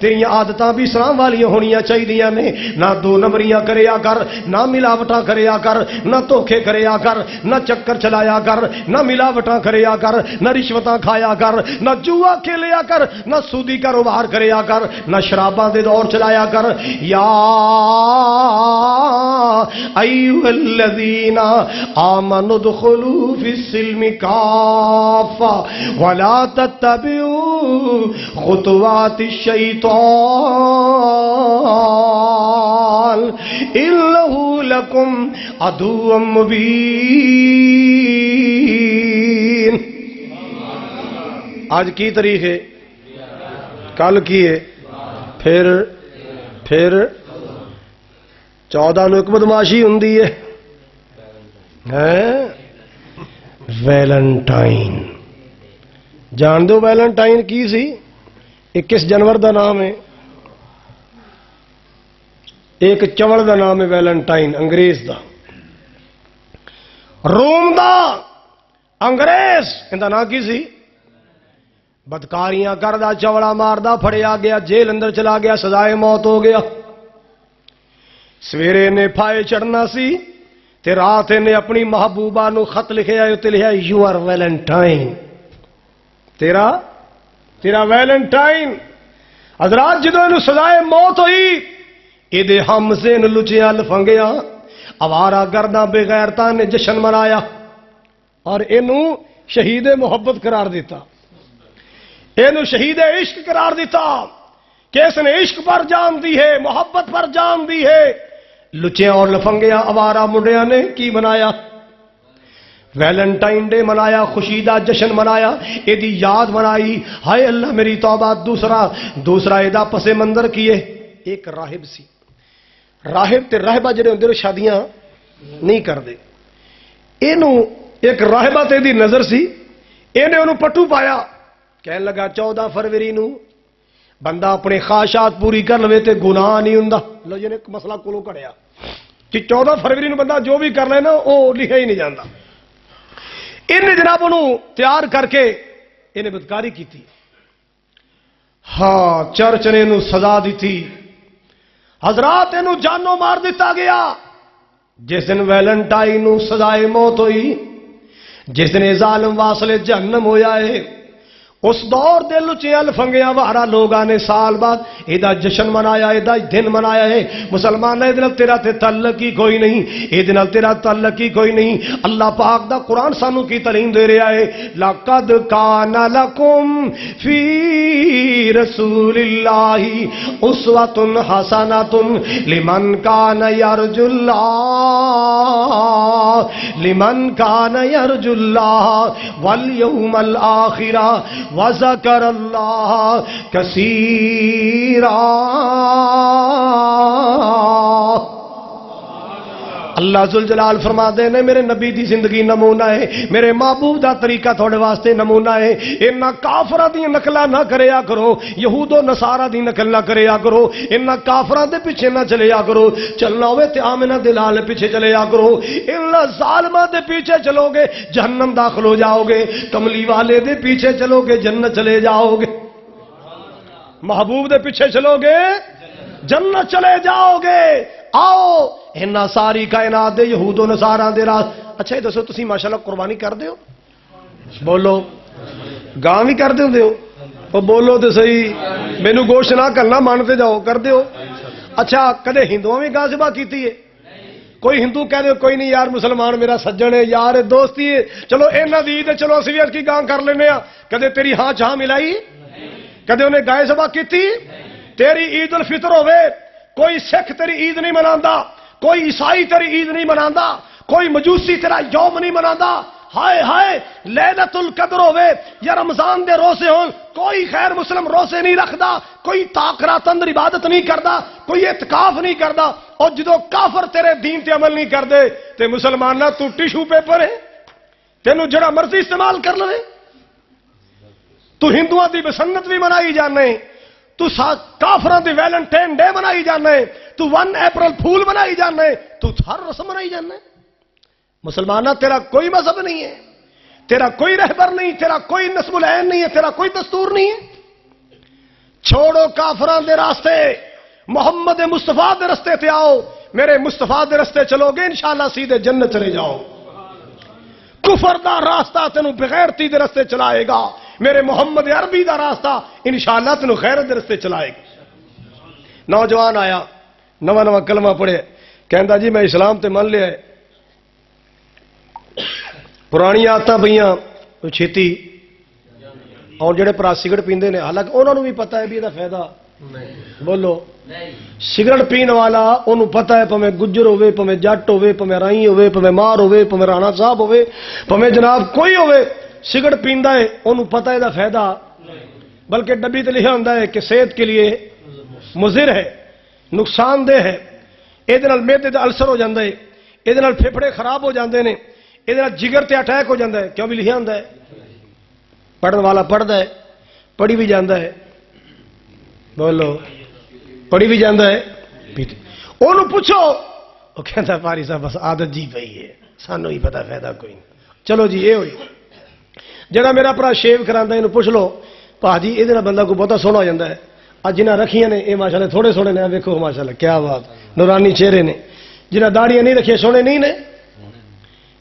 تیری عادتاں بھی اسلام والی ہونیاں چاہیے نے۔ نہ 2 نمبریاں کریا کر، نہ ملاوٹاں کریا کر، نہ دھوکے کریا کر، نہ چکر چلایا کر، نہ ملاوٹاں کریا کر، نہ رشوتاں کھایا کر، نہ جوا کھیلیا کر، نہ سودی کاروبار کریا کر، نہ شراباں دے دور چلایا کر۔ یا ایھا الذین آمنوا ادخلوا فی السلم کافہ ولا تتبعوا خطوات الشیطان انہ لکم عدو مبین۔ آج کی تاریخ ہے؟ کل کی ہے؟ پھر 14 نو ایک بدماشی ہوندی ہے، ویلنٹائن۔ جان دو ویلنٹائن کی سی؟ 21 جنوری دا نام ہے، ایک چوڑ دا نام ہے ویلنٹائن، انگریز دا، روم دا انگریز، ان دا نام کی سی؟ بدکاریاں کردا، چوڑا ماردا، پھڑیا گیا، جیل اندر چلا گیا، سزائے موت ہو گیا۔ سویرے نے پھائے چڑھنا سی تے رات نے اپنی محبوبہ نو خط لکھیا ہے تے لکھیا یو آر ویلنٹائن، تیرا تیرا ویلنٹائن حضرات جدو یہ سزائے موت ہوئی یہ ہم سے لچیا لفنگیا اوارا گردہ بغیرتا نے جشن منایا اور یہ شہید محبت قرار دیتا، یہ شہید عشق قرار دیتا کہ اس نے عشق پر جان دی ہے، محبت پر جان دی ہے۔ لچیاں اور لفنگیاں اوارا منڈیاں نے کی منایا؟ ویلنٹائن ڈے منایا، خوشیدہ جشن منایا، ایدی یاد منائی، ہائے اللہ میری توبہ۔ دوسرا ایدہ پس منظر کیے۔ ایک راہب سی، راہب تے راہبہ جڑے ہوندے شادیاں نہیں کردے، اینو ایک راہبہ تے دی نظر سی، اینے انہوں پٹو پایا، کہنے لگا 14 فروری نو بندہ اپنے خواہشات پوری کر لوے تے گناہ نہیں ہوندا۔ لو جی نے ایک مسئلہ کولوں کڑیا کہ 14 فروری نو بندہ جو بھی کر لینا وہ لکھا ہی نہیں جاندا۔ انہیں جناب انہوں تیار کر کے انہیں بدکاری کی تھی، ہاں چرچ نے انہوں سزا دی تھی، حضرات انہوں جانوں مار دیتا گیا۔ جس دن ویلنٹائن نو سزائے موت ہوئی، جس دن ظالم واصل جہنم ہویا ہے، اس دور دے لچیاں لفنگیاں وارا لوگاں نے سال بعد ایدہ جشن منایا، ایدہ دن منایا ہے۔ مسلمان ہے دنال تیرا تے تعلق ہی کوئی نہیں، اے دنال تیرا تعلق ہی کوئی نہیں۔ اللہ پاک دا قرآن سانو کی تعلیم دے رہا ہے، لَقَدْ كَانَ لَكُمْ فِي رَسُولِ اللَّهِ أُسْوَةٌ حَسَنَةٌ لِمَنْ كَانَ يَرْجُو اللَّهَ لِمَنْ كَانَ يَرْجُو اللَّهَ وَالْيَوْمَ الْآخِرَ وَذَكَرَ اللَّهَ كَثِيرًا۔ اللہ ذوالجلال فرما دے نے میرے نبی دی زندگی نمونہ ہے، میرے محبوب دا طریقہ تھوڑے واسطے نمونہ ہے۔ انہاں کافراں دی نقلاں نہ کریا کرو، یہود و نصارا دی نقل نہ کریا کرو، انہاں کافراں دے پیچھے نہ چلیا کرو، چلنا ہوئے تے آمنہ دلال پیچھے چلیا کرو۔ انہاں ظالماں دے پیچھے چلو گے جہنم داخل ہو جاؤ گے، کملی والے دے پیچھے چلو گے جنت چلے جاؤ گے، محبوب دے پیچھے چلو گے جنت چلے جاؤ گے۔ آؤ انہاں ساری کائنات دے یہود و نصاراں دے راہ۔ اچھا یہ دسو تسی ماشاءاللہ قربانی کر دیو؟ بولو گاں بھی کر دیو دیو؟ وہ بولو تے صحیح، مینوں گوشت نہ کرنا مانتے جاؤ، کر دیو؟ اچھا کدے ہندوؤں بھی گاں ذبح کیتی ہے؟ کوئی ہندو کہہ دے کوئی نہیں یار مسلمان میرا سجن ہے یار ہے دوستی ہے، چلو انہاں دی عید چلو اسی بھی اج کی گاں کر لینے ہاں، کدے تیری ہاں چاہ ملائی؟ کدے انہیں گائے ذبح کیتی؟ تیری عید الفطر ہوے کوئی سکھ تیری عید نہیں مناندا، کوئی عیسائی تیری عید نہیں مناندا، کوئی مجوسی تیرا یوم نہیں مناندا۔ ہائے ہائے لیلۃ القدر ہوے یا رمضان دے روزے ہون، کوئی خیر مسلم روزے نہیں رکھدا، کوئی تاقرات اندر عبادت نہیں کردا، کوئی اعتکاف نہیں کردا، اور جدو کافر تیرے دین تے عمل نہیں کردے تے مسلمانہ تو ٹیشو پیپر ہے، تینوں جڑا مرضی استعمال کر لے۔ تو ہندوؤں دی بسنت بھی منائی جانے، تو کافران دی ویلنٹائن ڈے منائی جانے، تو 1 اپریل پھول منائی جانے، تو ہر رسم منائی جانے۔ مسلمانہ تیرا کوئی مذہب نہیں ہے، تیرا کوئی رہبر نہیں، تیرا کوئی نسب العین نہیں ہے، تیرا کوئی دستور نہیں ہے۔ چھوڑو کافران دے راستے، محمد مصطفیٰ دے راستے تے آؤ، میرے مصطفیٰ دے راستے چلو گے انشاءاللہ سیدھے جنت چلے جاؤ۔ کفر دا راستہ تینوں بغیرتی دے راستے چلائے گا، میرے محمد عربی دا راستہ انشاءاللہ تینوں خیرت دے راستے چلائے گا۔ نوجوان آیا نواں کلمہ پڑھے، کہندا جی میں اسلام تے من لیا ہے، پرانی عادتاں پئیاں چھیتی، اور جڑے پرا سگرٹ پیندے نے حالانکہ انہوں نے بھی پتہ ہے بھی یہ فائدہ بولو، سگرٹ پین والا انہوں پتہ ہے پمیں گجر ہوئے پمیں جٹ ہوئے پمیں رائی ہوئے پمیں مار ہوئے پمیں رانا صاحب ہوئے پمیں جناب کوئی ہوئے، سگرٹ پیندا ہے انہوں پتہ ہے دا فائدہ، بلکہ ڈبی تے لکھا ہوندا ہے کہ صحت کے لیے مضر ہے، نقصان دہ ہے، یہ میدے دا السر ہو جاندہ ہے، یہ پھیپھڑے خراب ہو جاندے نے، یہ جگر تے اٹیک ہو جاندہ ہے، کیوں بھی لکھا ہوندا ہے؟ پڑھن والا پڑھدا ہے، پڑھی بھی جاندہ ہے، بولو پڑھی بھی جاندہ ہے، انہوں پوچھو، وہ کہتا پاری صاحب بس عادت جی پئی ہے، سانو ہی پتہ فائدہ کوئی نہیں، چلو جی یہ ہوئی۔ جڑا میرا پرا شیو کراندا ہے انہوں پوچھ لو، پا جی یہ بندہ کو بہت سونا ہو جاندہ ہے، آج جنہ رکھیاں نے یہ ماشاءاللہ تھوڑے سونے نے، دیکھو ماشاءاللہ کیا بات، نورانی چہرے نے، جنہ داڑیاں نہیں رکھیے سونے نہیں نے،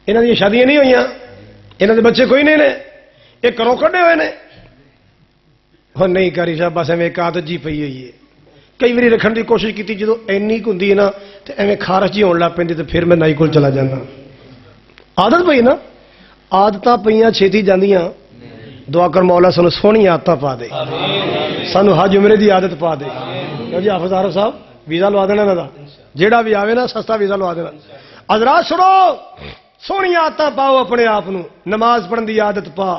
انہاں دی شادیاں نہیں ہوئیاں، انہاں دے بچے کوئی نہیں نے، یہ کرو کڈے ہوئے نے، وہ نہیں کری صاحب بس ایویں ایک عادت جی پئی ہوئی ہے کئی باری رکھن کی کوشش کی جدو اینی کوں ہے نا تو ایویں خارش جی ہونے لگ پی تو پھر میں نائی کول چلا جانا عادت پئی نا عادت پہ چھتی جاندیاں دعا کر مولا سانو سونی عادت پا دے سانو حج عمرے دی عادت پا دے جی حافظ عارف صاحب ویزا لوا دینا نا جیڑا بھی آوے نا سستا ویزا لوا دینا حضرات سنو سونی عادت پاؤ اپنے آپ نماز پڑھن دی عادت پا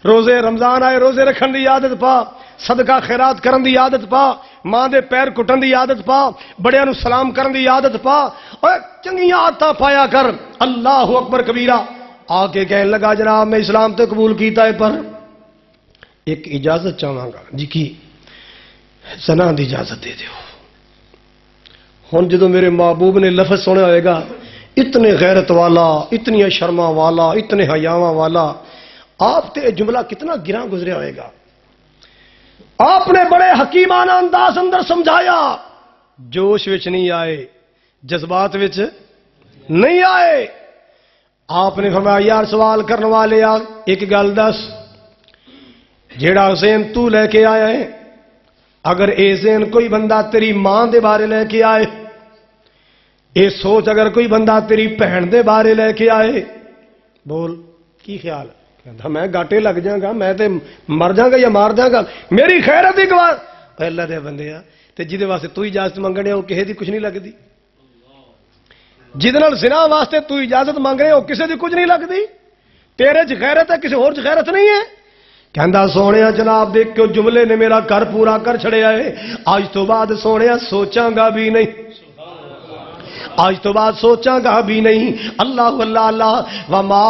روزے رمضان آئے روزے رکھن دی عادت پا صدقہ خیرات کرن دی عادت پا ماں دے پیر کٹن دی عادت پا بڑیاں نو سلام کرن دی عادت پا اور چنگیاں عادتاں پایا کر اللہ اکبر کبیرہ آ کے کہنے لگا جناب میں اسلام تے قبول کیتا ہے پر ایک اجازت چاہاں گا جی کی زنا دی اجازت دے دیو ہن جدو میرے محبوب نے لفظ سنے ہوئے گا اتنے غیرت والا اتنی شرما والا اتنے حیاواں والا آپ تے جملہ کتنا گراں گزریا ہوئے گا آپ نے بڑے حکیمانہ انداز اندر سمجھایا جوش وچ نہیں آئے جذبات وچ نہیں آئے آپ نے فرمایا یار سوال کرنے والے ایک گل دس جیڑا ذہن تو لے کے آیا ہے اگر اے ذہن کوئی بندہ تیری ماں دے بارے لے کے آئے اے سوچ اگر کوئی بندہ تیری بہن دے بارے لے کے آئے بول کی خیال میں گاٹے لگ جاؤں گا میں تے مر جاؤں گا یا مار جاؤں گا میری خیرت ہی گواہ پہلے دے بندے تے جہدے واسطے تو اجازت منگنے وہ کسی دی کچھ نہیں لگتی جہد نال زنا واسطے تو اجازت منگ رہے ہو کسی دی کچھ نہیں لگتی تیرے چ غیرت ہے کسی اور چ غیرت نہیں ہے کہندا سونیا جناب دیکھ کے جملے نے میرا گھر پورا کر چھڑیا ہے آج تو بعد سونیا سوچاں گا بھی نہیں آج تو بعد سوچاں گا بھی نہیں اللہ اللہ اللہ وما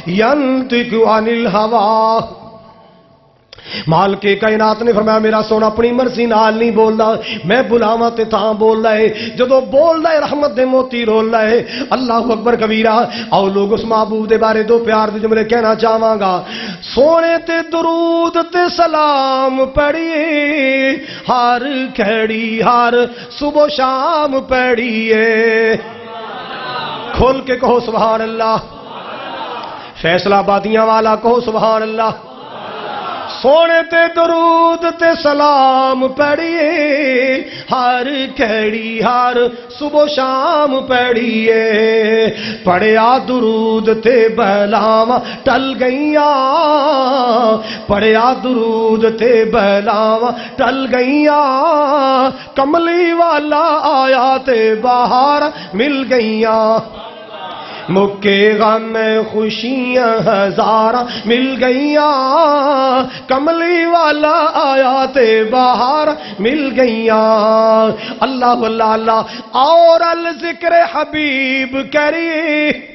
ینطق عن الہوی مال کے کائنات نے فرمایا میرا سونا اپنی مرضی نال نہیں بولدا میں بلاواں تے تاں بولدا ہے جدوں بولدا ہے رحمت دے موتی رولدا ہے اللہ اکبر کبیرہ او لوگ اس محبوب دے بارے دو پیار دے جملے کہنا چاہواں گا سونے تے درود تے سلام پڑھیے ہر کھڑی ہر صبح شام پڑھیے کھول کے کہو سبحان اللہ فیصلہ آبادیاں والا کہو سبحان اللہ سونے تے درود تے سلام پڑھیے ہر کھڑی ہر صبح شام پڑھیے پڑھیا درود تے بلاواں ٹل گئیاں پڑھیا درود تے بلاواں ٹل گئیاں کملی والا آیا تے باہر مل گئیاں مکے غم خوشیاں ہزار مل گئیاں کملی والا آیا تے باہر مل گئیاں اللہ اللہ اللہ اور الذکر حبیب کری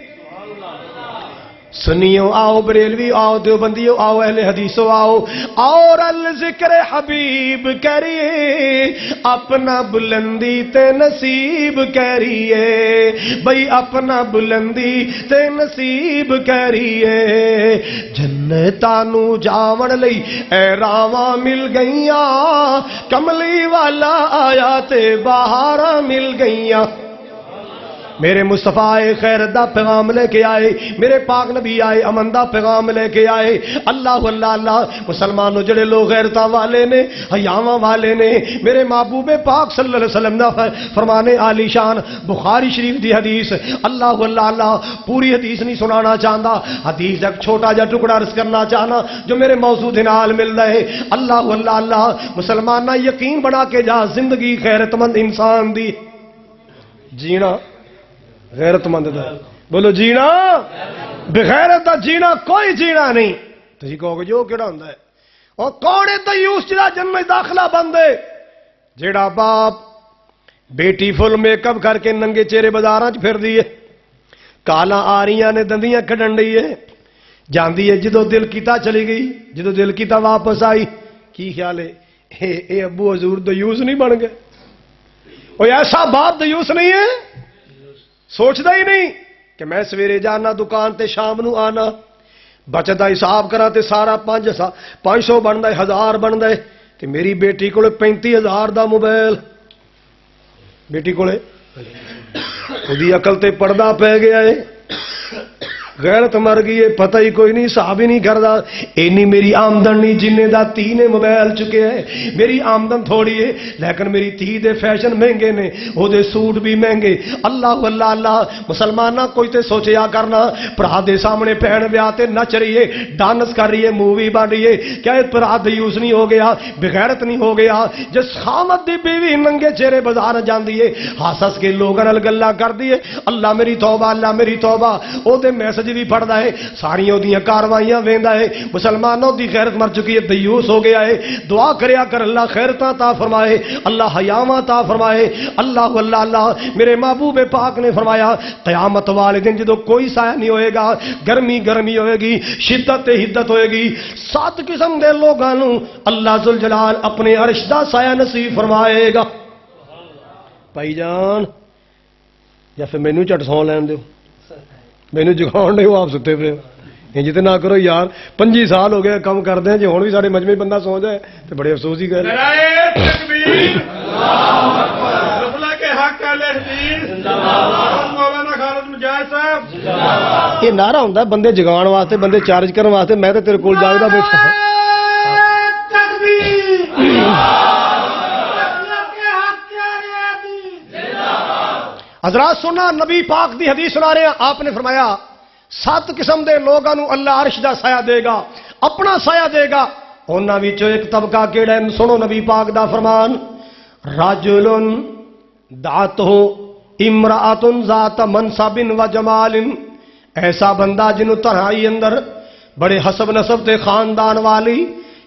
سنیو آؤ بریلوی آؤ دیوبندیو آؤ اہل حدیثو آؤ اور الذکر حبیب کریے اپنا بلندی تے نصیب کریے بھئی اپنا بلندی تے نصیب کریے جنتانو جاون لئی اے راواں مل گئیاں کملی والا آیا تے باہر مل گئیاں میرے مصطفیٰ خیر دا پیغام لے کے آئے میرے پاک نبی آئے امن دا پیغام لے کے آئے اللہ اللہ اللہ مسلمانوں جڑے لوگ غیرتاں والے نے حیاواں والے نے میرے محبوب پاک صلی اللہ علیہ وسلم دا فرمانے عالی شان بخاری شریف دی حدیث اللہ اللہ اللہ پوری حدیث نہیں سنانا چاہتا حدیث ایک چھوٹا جا ٹکڑا عرض کرنا چاہنا جو میرے موضوع دے نال ملدا ہے اللہ اللہ اللہ مسلمانہ یقین بنا کے جا زندگی غیرت مند انسان دی جینا غیرت مند دا بولو جینا بغیرت دا جینا کوئی جینا نہیں تسی کہو گے جو کیڑا ہوندا ہے اور کوڑے دیوس جڑا جنت داخلہ بندے جیڑا باپ بیٹی فل میک اپ کر کے ننگے چہرے بازاراں چ پھر دی ہے کالاں آ رہیاں نے دندیاں کڈن ڈئی ہے جاندی ہے جدو دل کیتا چلی گئی جدو دل کیتا واپس آئی کی خیال ہے اے ابو حضور دیوس نہیں بن گئے او ایسا باپ دیوس نہیں ہے سوچتا ہی نہیں کہ میں سویرے جانا دکان تے شام نو آنا بچت دا حساب کرا تے سارا 500 بندا ہے 1000 بندا ہے تے میری بیٹی کولے 35000 دا موبائل بیٹی کولے اودی عقل تے پردہ پہ گیا ہے غیرت مر گئی ہے پتہ ہی کوئی نہیں حساب ہی نہیں کردا اینی میری آمدن نہیں جننے دا 3 موبائل چکے ہے میری آمدن تھوڑی ہے لیکن میری تھی دے فیشن مہنگے نے او دے سوٹ بھی مہنگے اللہ اللہ اللہ مسلماناں کوئی تے سوچیا کرنا بھرا دے سامنے پہن ویا تے نچ رہی ہے ڈانس کر رہی ہے مووی بن رہی ہے کیا بھرا دیوس نہیں ہو گیا بغیرت نہیں ہو گیا جس خامت دی بیوی ننگے چہرے بازار جاندی ہے ہس ہس کے لوگاں نال گلاں کردی ہے اللہ میری توبہ اللہ میری توبہ او دے میسج بھی پڑھدا ہے ساریاں اودیاں کاروائیاں ویندا ہے مسلمانوں دی غیرت مر چکی ہے دیوس ہو گیا ہے دعا کریا کر اللہ خیرتاں عطا فرمائے اللہ حیاواں عطا فرمائے اللہ اللہ اللہ میرے محبوب پاک نے فرمایا قیامت والے دن جدو کوئی سایہ نہیں ہوئے گا گرمی گرمی ہوئے گی شدت حدت ہوئے گی 7 قسم دے لوگاں نوں اللہ ذوالجلال اپنے عرش دا سایہ نصیب فرمائے گا بھائی جان یا پھر مینوں چٹ سو لین دیو مینوں جگاؤن نہیں آپ ستے پے انج تے نہ کرو یار 25 سال ہو گئے کم کردے ہیں جی ہن بھی ساڈے مجمع بندہ سو جائے تے بڑے افسوس ہی کر نعرہ تکبیر اللہ اکبر رسول کے حق اہل حدیث زندہ باد مولانا خالد مجاہد صاحب زندہ باد یہ نعرہ ہوندا بندے جگاؤن واسطے بندے چارج کرن واسطے میں تے تیرے کول جاگدا بیٹھا ہاں تکبیر حضرات سننا نبی پاک دی حدیث سنا رہے ہیں آپ نے فرمایا 7 قسم دے لوگاں نوں اللہ عرش دا سایہ دے گا اپنا سایہ دے گا انہاں وچوں ایک طبقہ کیڑا ہے سنو نبی پاک دا فرمان رجل دعتہ امرأۃ ذات منصب و جمال ایسا بندہ جنوں تنہائی اندر بڑے حسب نسب تے خاندان والی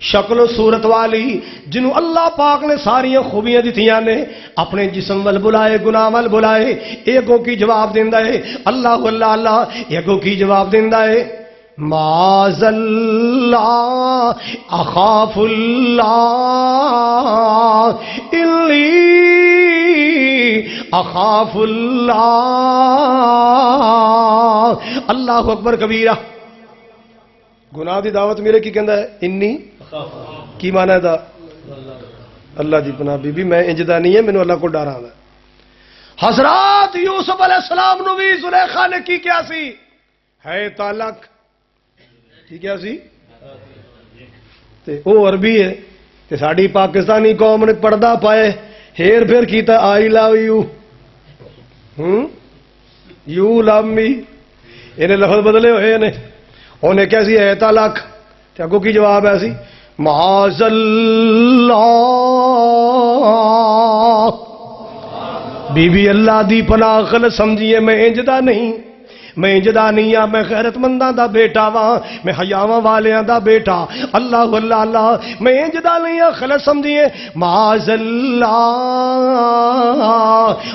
شکل و صورت والی جنہوں اللہ پاک نے ساری خوبیاں دتیاں نے اپنے جسم ول بلائے گناہ ول بلائے ایگو کی جواب دیندا ہے اللہ اللہ اللہ ایگو کی جواب دیندا ہے معاذ اللہ اخاف اللہ الی اخاف اللہ اللہ اکبر کبیرہ گناہ دی دعوت میرے کی کہندا ہے انی کی معنی ہے دا اللہ دی پناہ بی بی میں انجدہ نہیں ہے میں نے اللہ کو ڈر آندا حضرات یوسف علیہ السلام نو بھی زلیخا نے کی کیا سی ہے طلاق کی کیا سی تے او عربی ہے تے ساڈی پاکستانی قوم نے پردہ پائے ہیر پھر کیتا آئی لو یو یو لو می انہیں لفظ بدلے ہوئے نے انہیں کیسی ہے طلاق تے اگوں کی جواب ہے سی معاذ اللہ بی بی اللہ دی پناہ غلط سمجھیے میں انجدہ نہیں میں انجدہ نہیں ہاں میں غیرت منداں دا بیٹا واں میں حیاواں والیاں دا بیٹا اللہ اللہ اللہ میں انجدہ نہیں ہاں غلط سمجھیے معاذ اللہ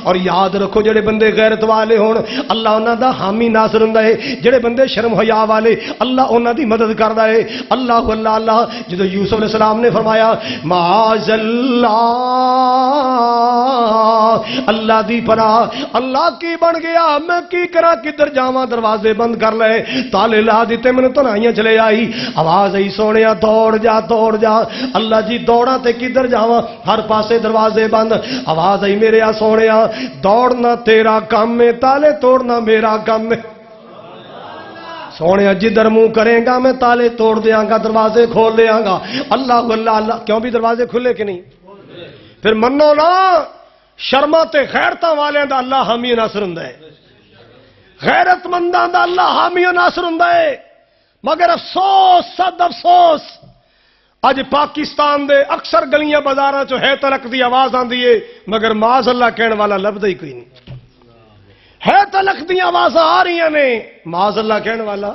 اور یاد رکھو جڑے بندے غیرت والے ہون اللہ انہاں دا حامی ناصر ہوندا ہے جڑے بندے شرم حیا والے اللہ انہاں دی مدد کردا ہے اللہ اللہ اللہ جدو یوسف علیہ السلام نے فرمایا معاذ اللہ اللہ دی پناہ اللہ کی بن گیا میں کی کرا کدھر جا دروازے بند کر لے تالے لا دیتے میں نے تنہائیاں چلے آئی آواز آئی سونیا دوڑ جا اللہ جی دوڑا تے کدھر جاواں ہر پاسے دروازے بند آواز آئی میرے آ سونیا دوڑنا تیرا کام میں تالے توڑنا میرا کام میں سونے جدھر منہ کرے گا میں تالے توڑ دیاں گا دروازے کھول دیاں گا اللہ اللہ اللہ کیوں بھی دروازے کھلے کہ نہیں پھر منو نا شرما تے غیرتاں والے دا اللہ حامی ناصر ہوندا ہے غیرت منداں دا اللہ حامی و ناصر ہوندا ہے مگر افسوس صد افسوس اج پاکستان دے اکثر گلیاں بازاراں چ ہے تلک دی آواز آندی ہے مگر معاذ اللہ کہن والا لبدا ہی کوئی نہیں ہے تلک دی آوازاں آ رہی نے معاذ اللہ کہن والا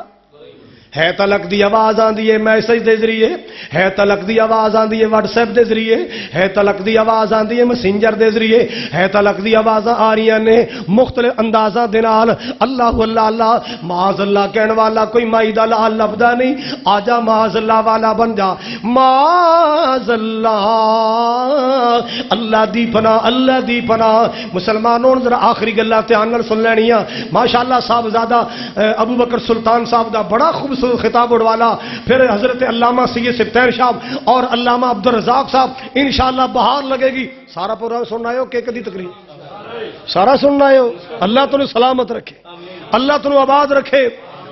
ہے تلک دی آواز آندی ہے میسج دے ذریعے ہے تلک دی آواز آندی ہے واٹس ایپ دے ذریعے ہے تلک دی آواز آندی ہے میسنجر دے ذریعے ہے تلک دی آوازاں آ رہی نے مختلف اندازاں دے نال اللہ اللہ اللہ معاذ اللہ کہن والا کوئی مائی دا لال لبدا نہیں آجا معاذ اللہ والا بن جا معاذ اللہ اللہ دی پناہ مسلمانوں ذرا آخری گلاں دھیان نال سن لینیاں ماشاءاللہ صاحبزادہ ابو بکر سلطان صاحب دا بڑا خوبصورت خطاب اڑوالا پھر حضرت علامہ سید سبتین صاحب اور علامہ عبد الرزاق صاحب انشاءاللہ بہار لگے گی سارا پروگرام سننا ہے کہ کدی تقریر سارا سننا ہے اللہ تنو سلامت رکھے اللہ تنو آباد رکھے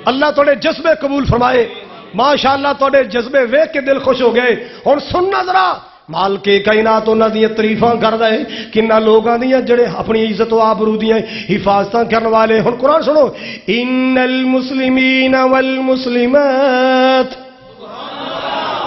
اللہ تھوڑے جذبے قبول فرمائے ماشاءاللہ تھوڑے جذبے ویکھ کے دل خوش ہو گئے ہن سننا ذرا مال کے کائنات انہاں دی تعریفاں کردا ہے کنہ لوگاں دی جڑے اپنی عزت و آبرو دی حفاظتاں کرن والے ہن قرآن سنو ان المسلمین والمسلمات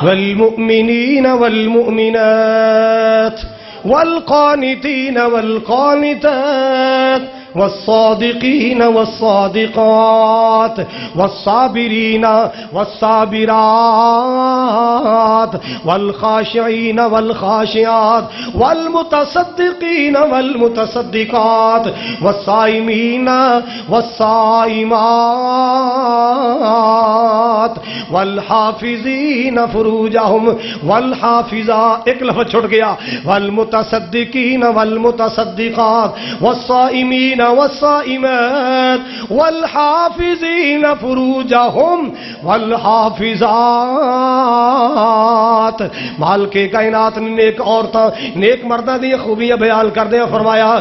والمؤمنین والمؤمنات والقانتين والقانتات والصادقين والصادقات والصابرين والصابرات والخاشعين والخاشعات والمتصدقين والمتصدقات والصائمين والصائمات والحافظين فروجهم والحافظات ایک لفظ چھوٹ گیا والمتصدقين والمتصدقات والصائمين والصائمات والحافظين فروجهم والحافظات مال کے کائنات نے نیک عورتاں نیک مرداں دی خوبیاں بیان کردے فرمایا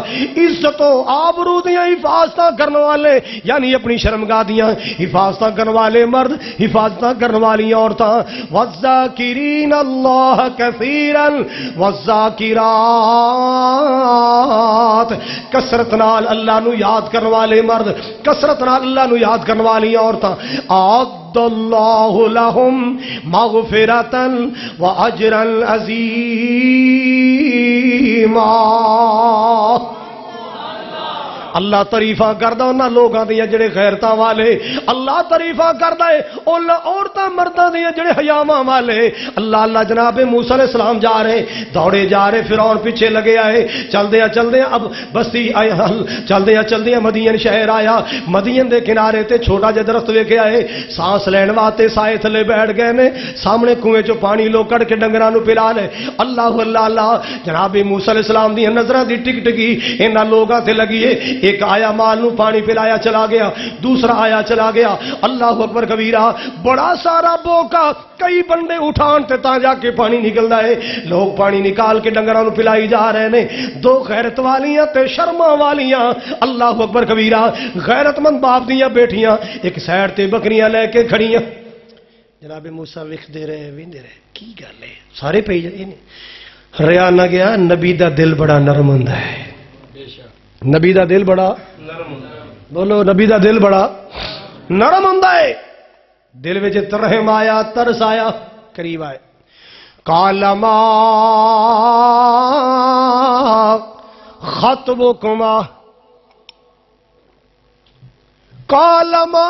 عزت و آبرو دی حفاظتاں کرنے والے یعنی اپنی شرمگاہ دیاں حفاظتاں کرنے والے مرد حفاظتاں کرنے والی عورتاں والذاکرین اللہ کثیرا والذاکرات کثرت نال اللہ نو یاد کرنے والے مرد کثرت نال اللہ نو یاد کرنے والی عورتاں اعد اللہ لہم مغفرتا و اجرا عظیما اللہ تعریفاں کردا انہاں لوگاں دی جڑے غیرتاں والے اللہ تعریفاں کردا ہے انہاں عورتاں مرداں دی جڑے حیاواں والے اللہ اللہ جناب موسیٰ علیہ السلام جا رہے دوڑے جا رہے فرعون پیچھے لگے آئے چلدے اب بستی آئے چلدے مدین شہر آیا مدین دے کنارے تے چھوٹا جا درخت ویکھے آئے سانس لین واسطے سائے تھلے بیٹھ گئے نے سامنے کنویں چوں پانی لو کڑ کے ڈنگراں نو پلا لے اللہ اللہ اللہ جناب موسیٰ علیہ السلام دی نظراں دی ٹک ٹکی انہاں لوگاں تے لگی ہے ایک آیا مال نو پانی پلایا چلا گیا دوسرا آیا چلا گیا اللہ اکبر کبیرہ بڑا سارا بوکا کئی بندے اٹھان تے تاں جا کے پانی نکلدا ہے لوگ پانی نکال کے ڈنگراں نو پلائی جا رہے نے دو غیرت والیاں تے شرما والیاں اللہ اکبر کبیرہ غیرت مند باپ دیاں بیٹھیاں ایک سائیڈ تے بکریاں لے کے کھڑیاں جناب موسیٰ ویکھدے رہے ویندے رہے کی گل ہے سارے پئی جائے ریا نہ گیا نبی دا دل بڑا نرم ہوندا ہے نبی دا دل بڑا بولو نبی دا دل بڑا نرم ہوندا ہے دل وچ ترحم آیا ترس آیا قریب آئے قال ما خطبكما قال ما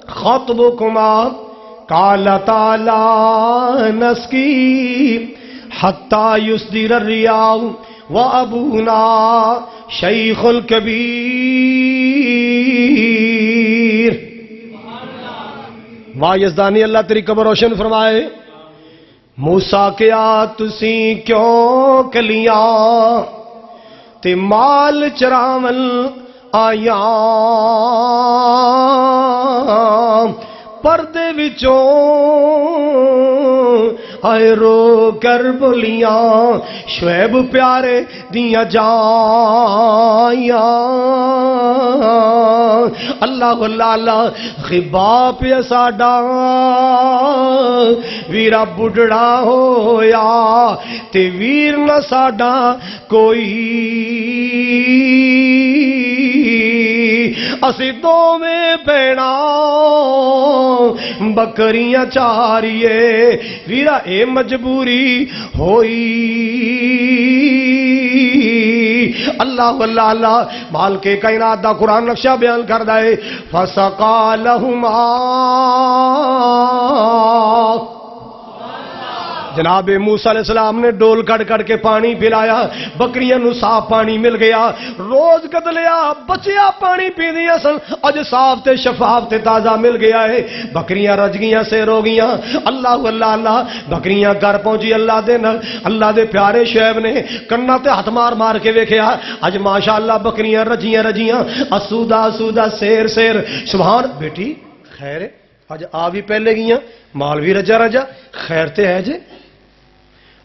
خطبكما قال تعالى نسقي حتى يصدر الرياح وَأَبُونَا شَيْخٌ كَبِيرٌ واہ یزدانی اللہ تیری قبر روشن فرمائے موسیٰ کیا تسی کیوں کلیاں تے مال چراول آیاں پردے وچوں آئے رو کر بولیاں شعیب پیارے دیاں جائیاں اللہ اللہ اللہ غبا پہ ساڈا ویرا بڑھڑا ہویا تے ویر نہ ساڈا کوئی اسی دو میں بینا بکریاں چاریے ویرا اے مجبوری ہوئی اللہ اللہ اللہ مال کے کائنات دا قرآن نقشہ بیان کردا ہے فسقا لہما جناب موسیٰ علیہ السلام نے ڈول کڑ کڑ کے پانی پلایا بکریاں نو صاف پانی مل گیا روز کدلیا بچیا پانی پی دیا سن اج صاف تے شفاف تے تازہ مل گیا ہے بکریاں رج گیاں سیر ہو گیاں اللہ اللہ اللہ بکریاں گھر پہنچی اللہ دے نال اللہ دے پیارے شعیب نے کنا تے ہاتھ مار مار کے ویکھیا اج ماشاءاللہ بکریاں رجیاں اسودا اسودا سیر سیر سبحان بیٹی خیر اج آ بھی پہلے گیاں مال بھی رجا رجا خیر تے ہے جے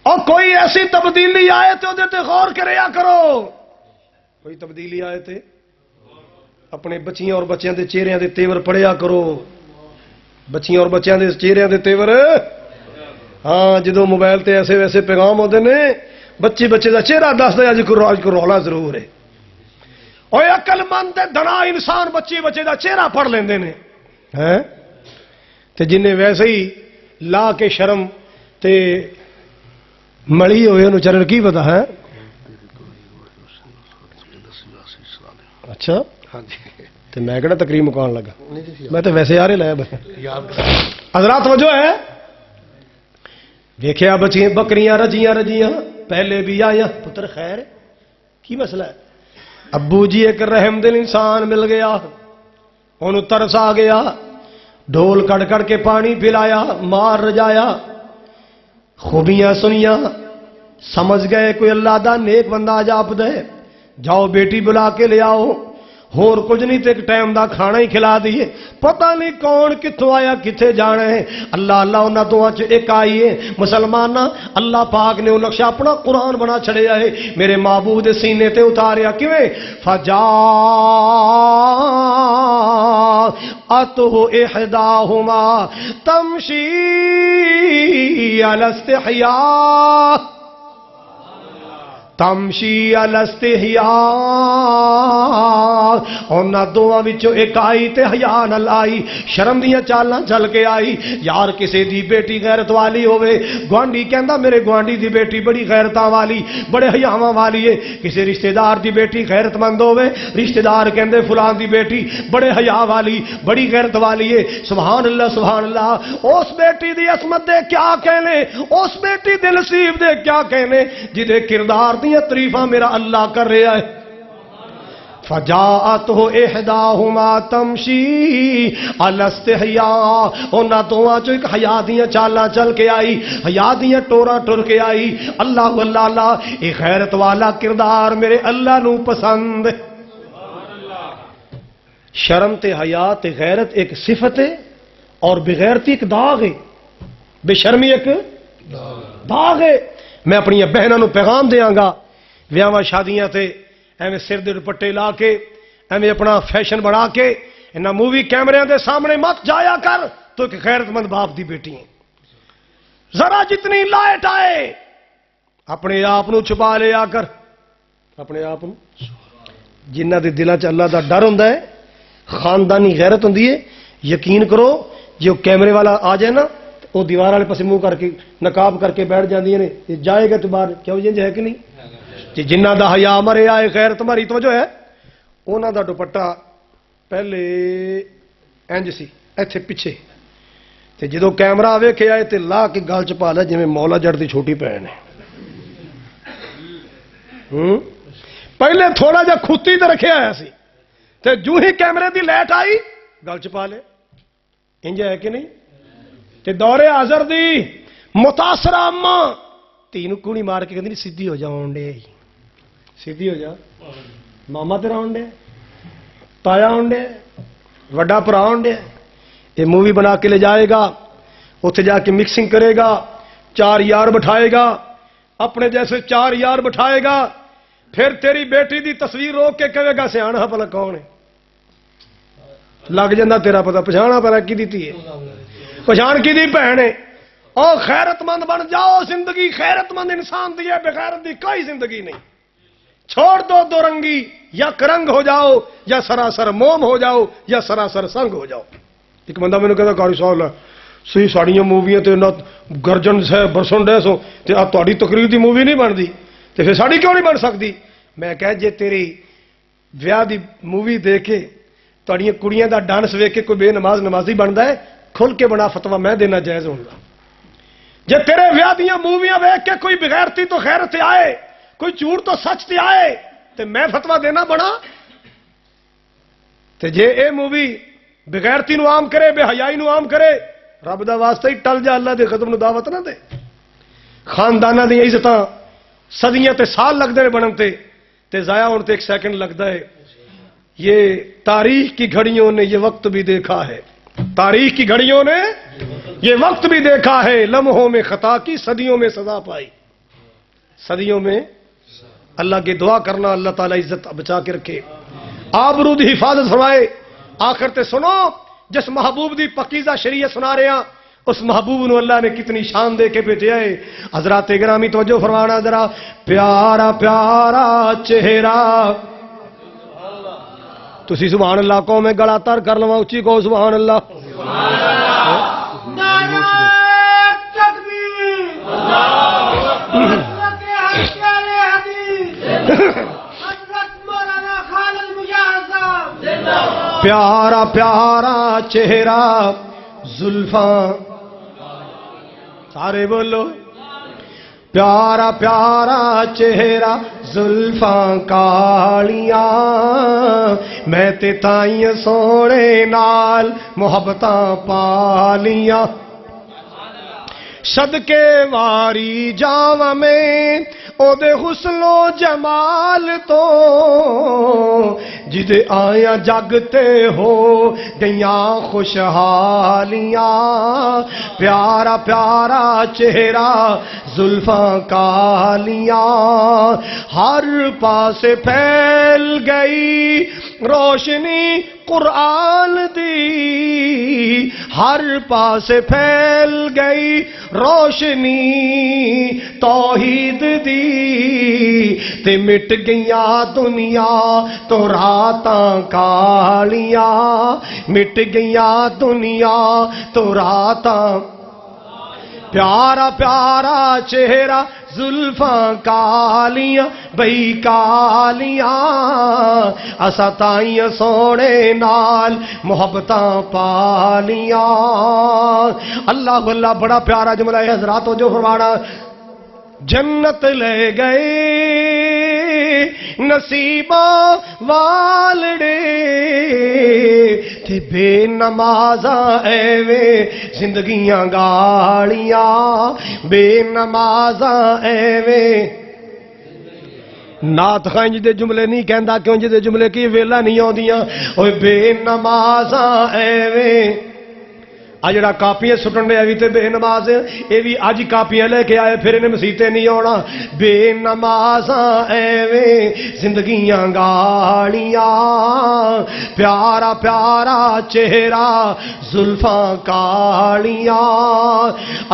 اور کوئی ایسی تبدیلی آئے تو غور کریا کرو کوئی تبدیلی آئے تھے اپنے بچیاں اور بچیاں دے چہریاں دے تیور پڑھیا کرو. بچیاں اور بچیاں دے چہریاں دے تیور. ہاں جدو موبائل تے ایسے ویسے پیغام ہوتے نے بچے دا چہرہ دستا اج کو رولا ضرور ہے. اور عقل مند دنا انسان بچے دا چہرہ پڑھ لیندے نے تے جن ویسے ہی لا کے شرم تے مڑی ہوئے انہوں چرن کی پتا ہے. اچھا تو میں کہنا تقریر مکان لگا میں تو ویسے یار لایا حضرات وجہ ہے. دیکھیا بچیاں بکریاں رجیاں پہلے بھی آیا پتر خیر کی مسئلہ ہے. ابو جی ایک رحم دل انسان مل گیا انہوں ترس آ گیا ڈھول کڑ کڑ کے پانی پلایا مار رجایا خوبیاں سنیاں سمجھ گئے کوئی اللہ دا نیک بندہ جاپ دے جاؤ بیٹی بلا کے لے آؤ اور کچھ نہیں تے ایک ٹائم دا کھانا ہی کھلا دیے. پتہ نہیں کون کتوں آیا کتنے جانا ہے. اللہ انہاں دعا چ ایک آئی ہے مسلمان اللہ پاک نے وہ نقشہ اپنا قرآن بنا چھڑیا ہے میرے معبود سینے تے اتاریا کیویں فجاءته احداهما تمشي على استحياء تمشی الاستحیاء انہاں دوواں وچوں ایک آئی تے حیا نال آئی شرم دیاں چالاں چل کے آئی. یار کسے دی بیٹی غیرت والی ہوے گوانڈی کہندا میرے گوانڈی دی بیٹی بڑی غیرتاں والی بڑے حیاواں والی ہے. کسے رشتہ دار دی بیٹی غیرت مند ہوے رشتہ دار کہندے فلاں دی بیٹی بڑے حیا والی بڑی غیرت والی ہے. سبحان اللہ اس بیٹی دی عصمت دے کیا کہنے اس بیٹی دے نصیب دے کیا کہنے جدے کردار تریفہ میرا اللہ کر رہا ہے. فجاءته احداهما تمشي على استحياء انہاں دوواں چوں ایک حیا دیاں چالاں چل کے آئی حیا دیاں ٹوراں ٹر کے آئی. اللہ اللہ اے غیرت والا کردار میرے اللہ نو پسند. شرم تے حیا تے غیرت ایک صفت ہے اور بغیرتی ایک داغ ہے. بے شرمی ایک داغ ہے. میں اپنی بہنوں نو پیغام دیاں گا ویاواں شادیاں تے ایویں سر دے دوپٹے لا کے ایویں اپنا فیشن بنا کے انہاں مووی کیمرے دے سامنے مت جایا کر تو ایک غیرت مند باپ دی بیٹی ہیں. ذرا جتنی لائٹ آئے اپنے آپ نو چھپا لیا کر. اپنے آپ نو جنہ دے دلاں چ اللہ دا ڈر ہوندا ہے خاندانی غیرت ہوندی ہے یقین کرو جو کیمرے والا آ جائے نا وہ دیوار والے پاس منہ کر کے نقاب کر کے بیٹھ جاندی نے جائے گا تو باہر کیوں جنج ہے کہ نہیں. جنہ دا حیا مرے آئے غیرت ماری توجہ ہے انہاں دا دوپٹہ پہلے انج سی ایتھے پیچھے تے جدوں کیمرہ ویکھے آئے تے لا کے گل چ پا لے جویں مولا جٹ دی چھوٹی بہن ہے. پہلے تھوڑا جا کھوتی تے رکھیا آیا سی تے جو ہی کیمرے دی لائٹ آئی گل چ پا لے. انج ہے کہ نہیں. تے دور حاضر دی متاثرہ اماں تینوں کونی مار کے کہندی سیدھی ہو جا ہون ڈے سیدھی ہو جا ماما تیرا ہون ڈے تایا ہون ڈے وڈا بھرا ہون ڈے. یہ مووی بنا کے لے جائے گا اتنے جا کے مکسنگ کرے گا 4 یار بٹھائے گا اپنے جیسے 4 یار بٹھائے گا پھر تیری بیٹی دی تصویر روک کے کہے گا سیاح پلا کون ہے لگ جاندہ تیرا پتا پچھانا پلا کی دیتی ہے پچھان کی دی بہن ہے. اور خیرت مند بن جاؤ زندگی خیرت مند انسان دی ہے بغیرت دی کوئی زندگی نہیں. چھوڑ دو رنگی یا کرنگ ہو جاؤ یا سراسر موم ہو جاؤ یا سراسر سنگ ہو جاؤ. ایک بندہ میں نے کہتا کاری صاحب سی ساڑیاں موویاں تے نہ گرجن سے برسن ڈے سو تے آ تہاڈی تقریر دی مووی نہیں بنتی تے پھر ساڑی کیوں نہیں بن سکتی. میں کہا جے تیری ویاہ دی مووی دیکھ کے تہاڈیاں کڑیاں دا ڈانس ویکھ کے کوئی بے نماز نمازی بندا ہے کھل کے بنا فتوی میں دینا جائز ہوگا. جے تیرے ویاہ دیاں موویاں ویکھ کے کوئی بغیرتی تو خیرت آئے کوئی جھوٹ تو سچ تے آئے تے میں فتوی دینا بنا. تے جے اے مووی بغیرتی نو عام کرے بے حیائی نو عام کرے رب دا واسطہ ہی ٹل جا اللہ دے قدم نو دعوت نہ دے. خانداناں دی عزتاں صدیاں تے سال لگدے نے بنن تے ضائع ہون تے 1 سیکنڈ لگتا ہے. یہ تاریخ کی گھڑیوں نے یہ وقت بھی دیکھا ہے تاریخ کی گھڑیوں نے یہ وقت بھی دیکھا ہے لمحوں میں خطا کی صدیوں میں سزا پائی. صدیوں میں اللہ کی دعا کرنا اللہ تعالی عزت بچا کے رکھے. آبرو دی حفاظت فرمائے. آخر تے سنو جس محبوب دی پکیزہ شریعت سنا رہے ہیں اس محبوب نو اللہ نے کتنی شان دے کے بھیجا ہے. حضرات گرامی توجہ فرمانا ذرا. پیارا پیارا چہرہ تسی سبحان اللہ کو میں گلا تر کر لواں اچھی کو سبحان اللہ. پیارا پیارا چہرہ زلفاں سارے بولو. پیارا پیارا چہرہ زلفاں کالیاں میں تے تائیں سونے نال محبتاں پالیاں. صدقے واری جاواں میں او دے حسن و جمال تو جدے آیا جگتے ہو گیاں خوشحالیاں. پیارا پیارا چہرہ زلفاں کالیاں ہر پاس پھیل گئی روشنی قرآن دی. ہر پاس پھیل گئی روشنی توحید دی تے مٹ گئیاں دنیا تو راتاں کالیاں. مٹ گئیاں دنیا تو راتاں. پیارا پیارا چہرہ زلفاں کالیاں بئی کالیاں اسا تائیں سونے نال محبتاں پالیاں. اللہ اللہ بڑا پیارا جملہ ہے حضرات جو فرمانا. جنت لے گئے نصیبہ والڑے تے بے نمازاں ایویں زندگیاں گاڑیاں. بے نمازاں ایویں نات خانج دے جملے نہیں کہندا کیوں جے جملے کی ویلا نہیں آندیاں. اوے بے نمازاں ایویں آ جڑا کاپیاں سٹن دے بھی تے بے نماز اے بھی اج کاپیاں لے کے آئے پھر انہیں مسیتے نہیں آنا. بے نمازاں ایویں زندگیاں گاڑیاں. پیارا پیارا چہرہ زلفاں کالیاں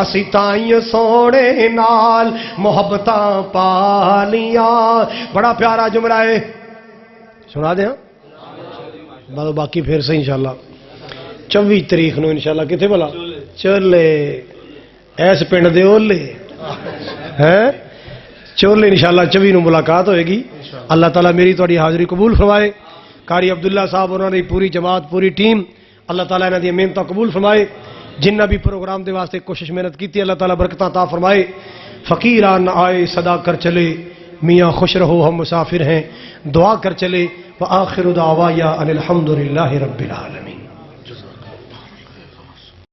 اسی تائیں سونے نال محبتاں پالیاں. بڑا پیارا جملہ ہے سنا دیں باقی پھر سے انشاءاللہ 24 تاریخ نو انشاءاللہ کتنے بلا چولے ایس پنڈ دے اولے ہیں چولے انشاءاللہ 24 نو ملاقات ہوئے گی. اللہ تعالیٰ میری تھوڑی حاضری قبول فرمائے. قاری عبداللہ صاحب انہوں نے پوری جماعت پوری ٹیم اللہ تعالیٰ انہوں نے محنت قبول فرمائے. جنہ بھی پروگرام دے واسطے کوشش محنت کی تھی اللہ تعالیٰ برکتاں عطا فرمائے. فقیران آئے صدا کر چلے میاں خوش رہو ہم مسافر ہیں دعا کر چلے. وآخر دعوایا ان الحمدللہ رب العالمین.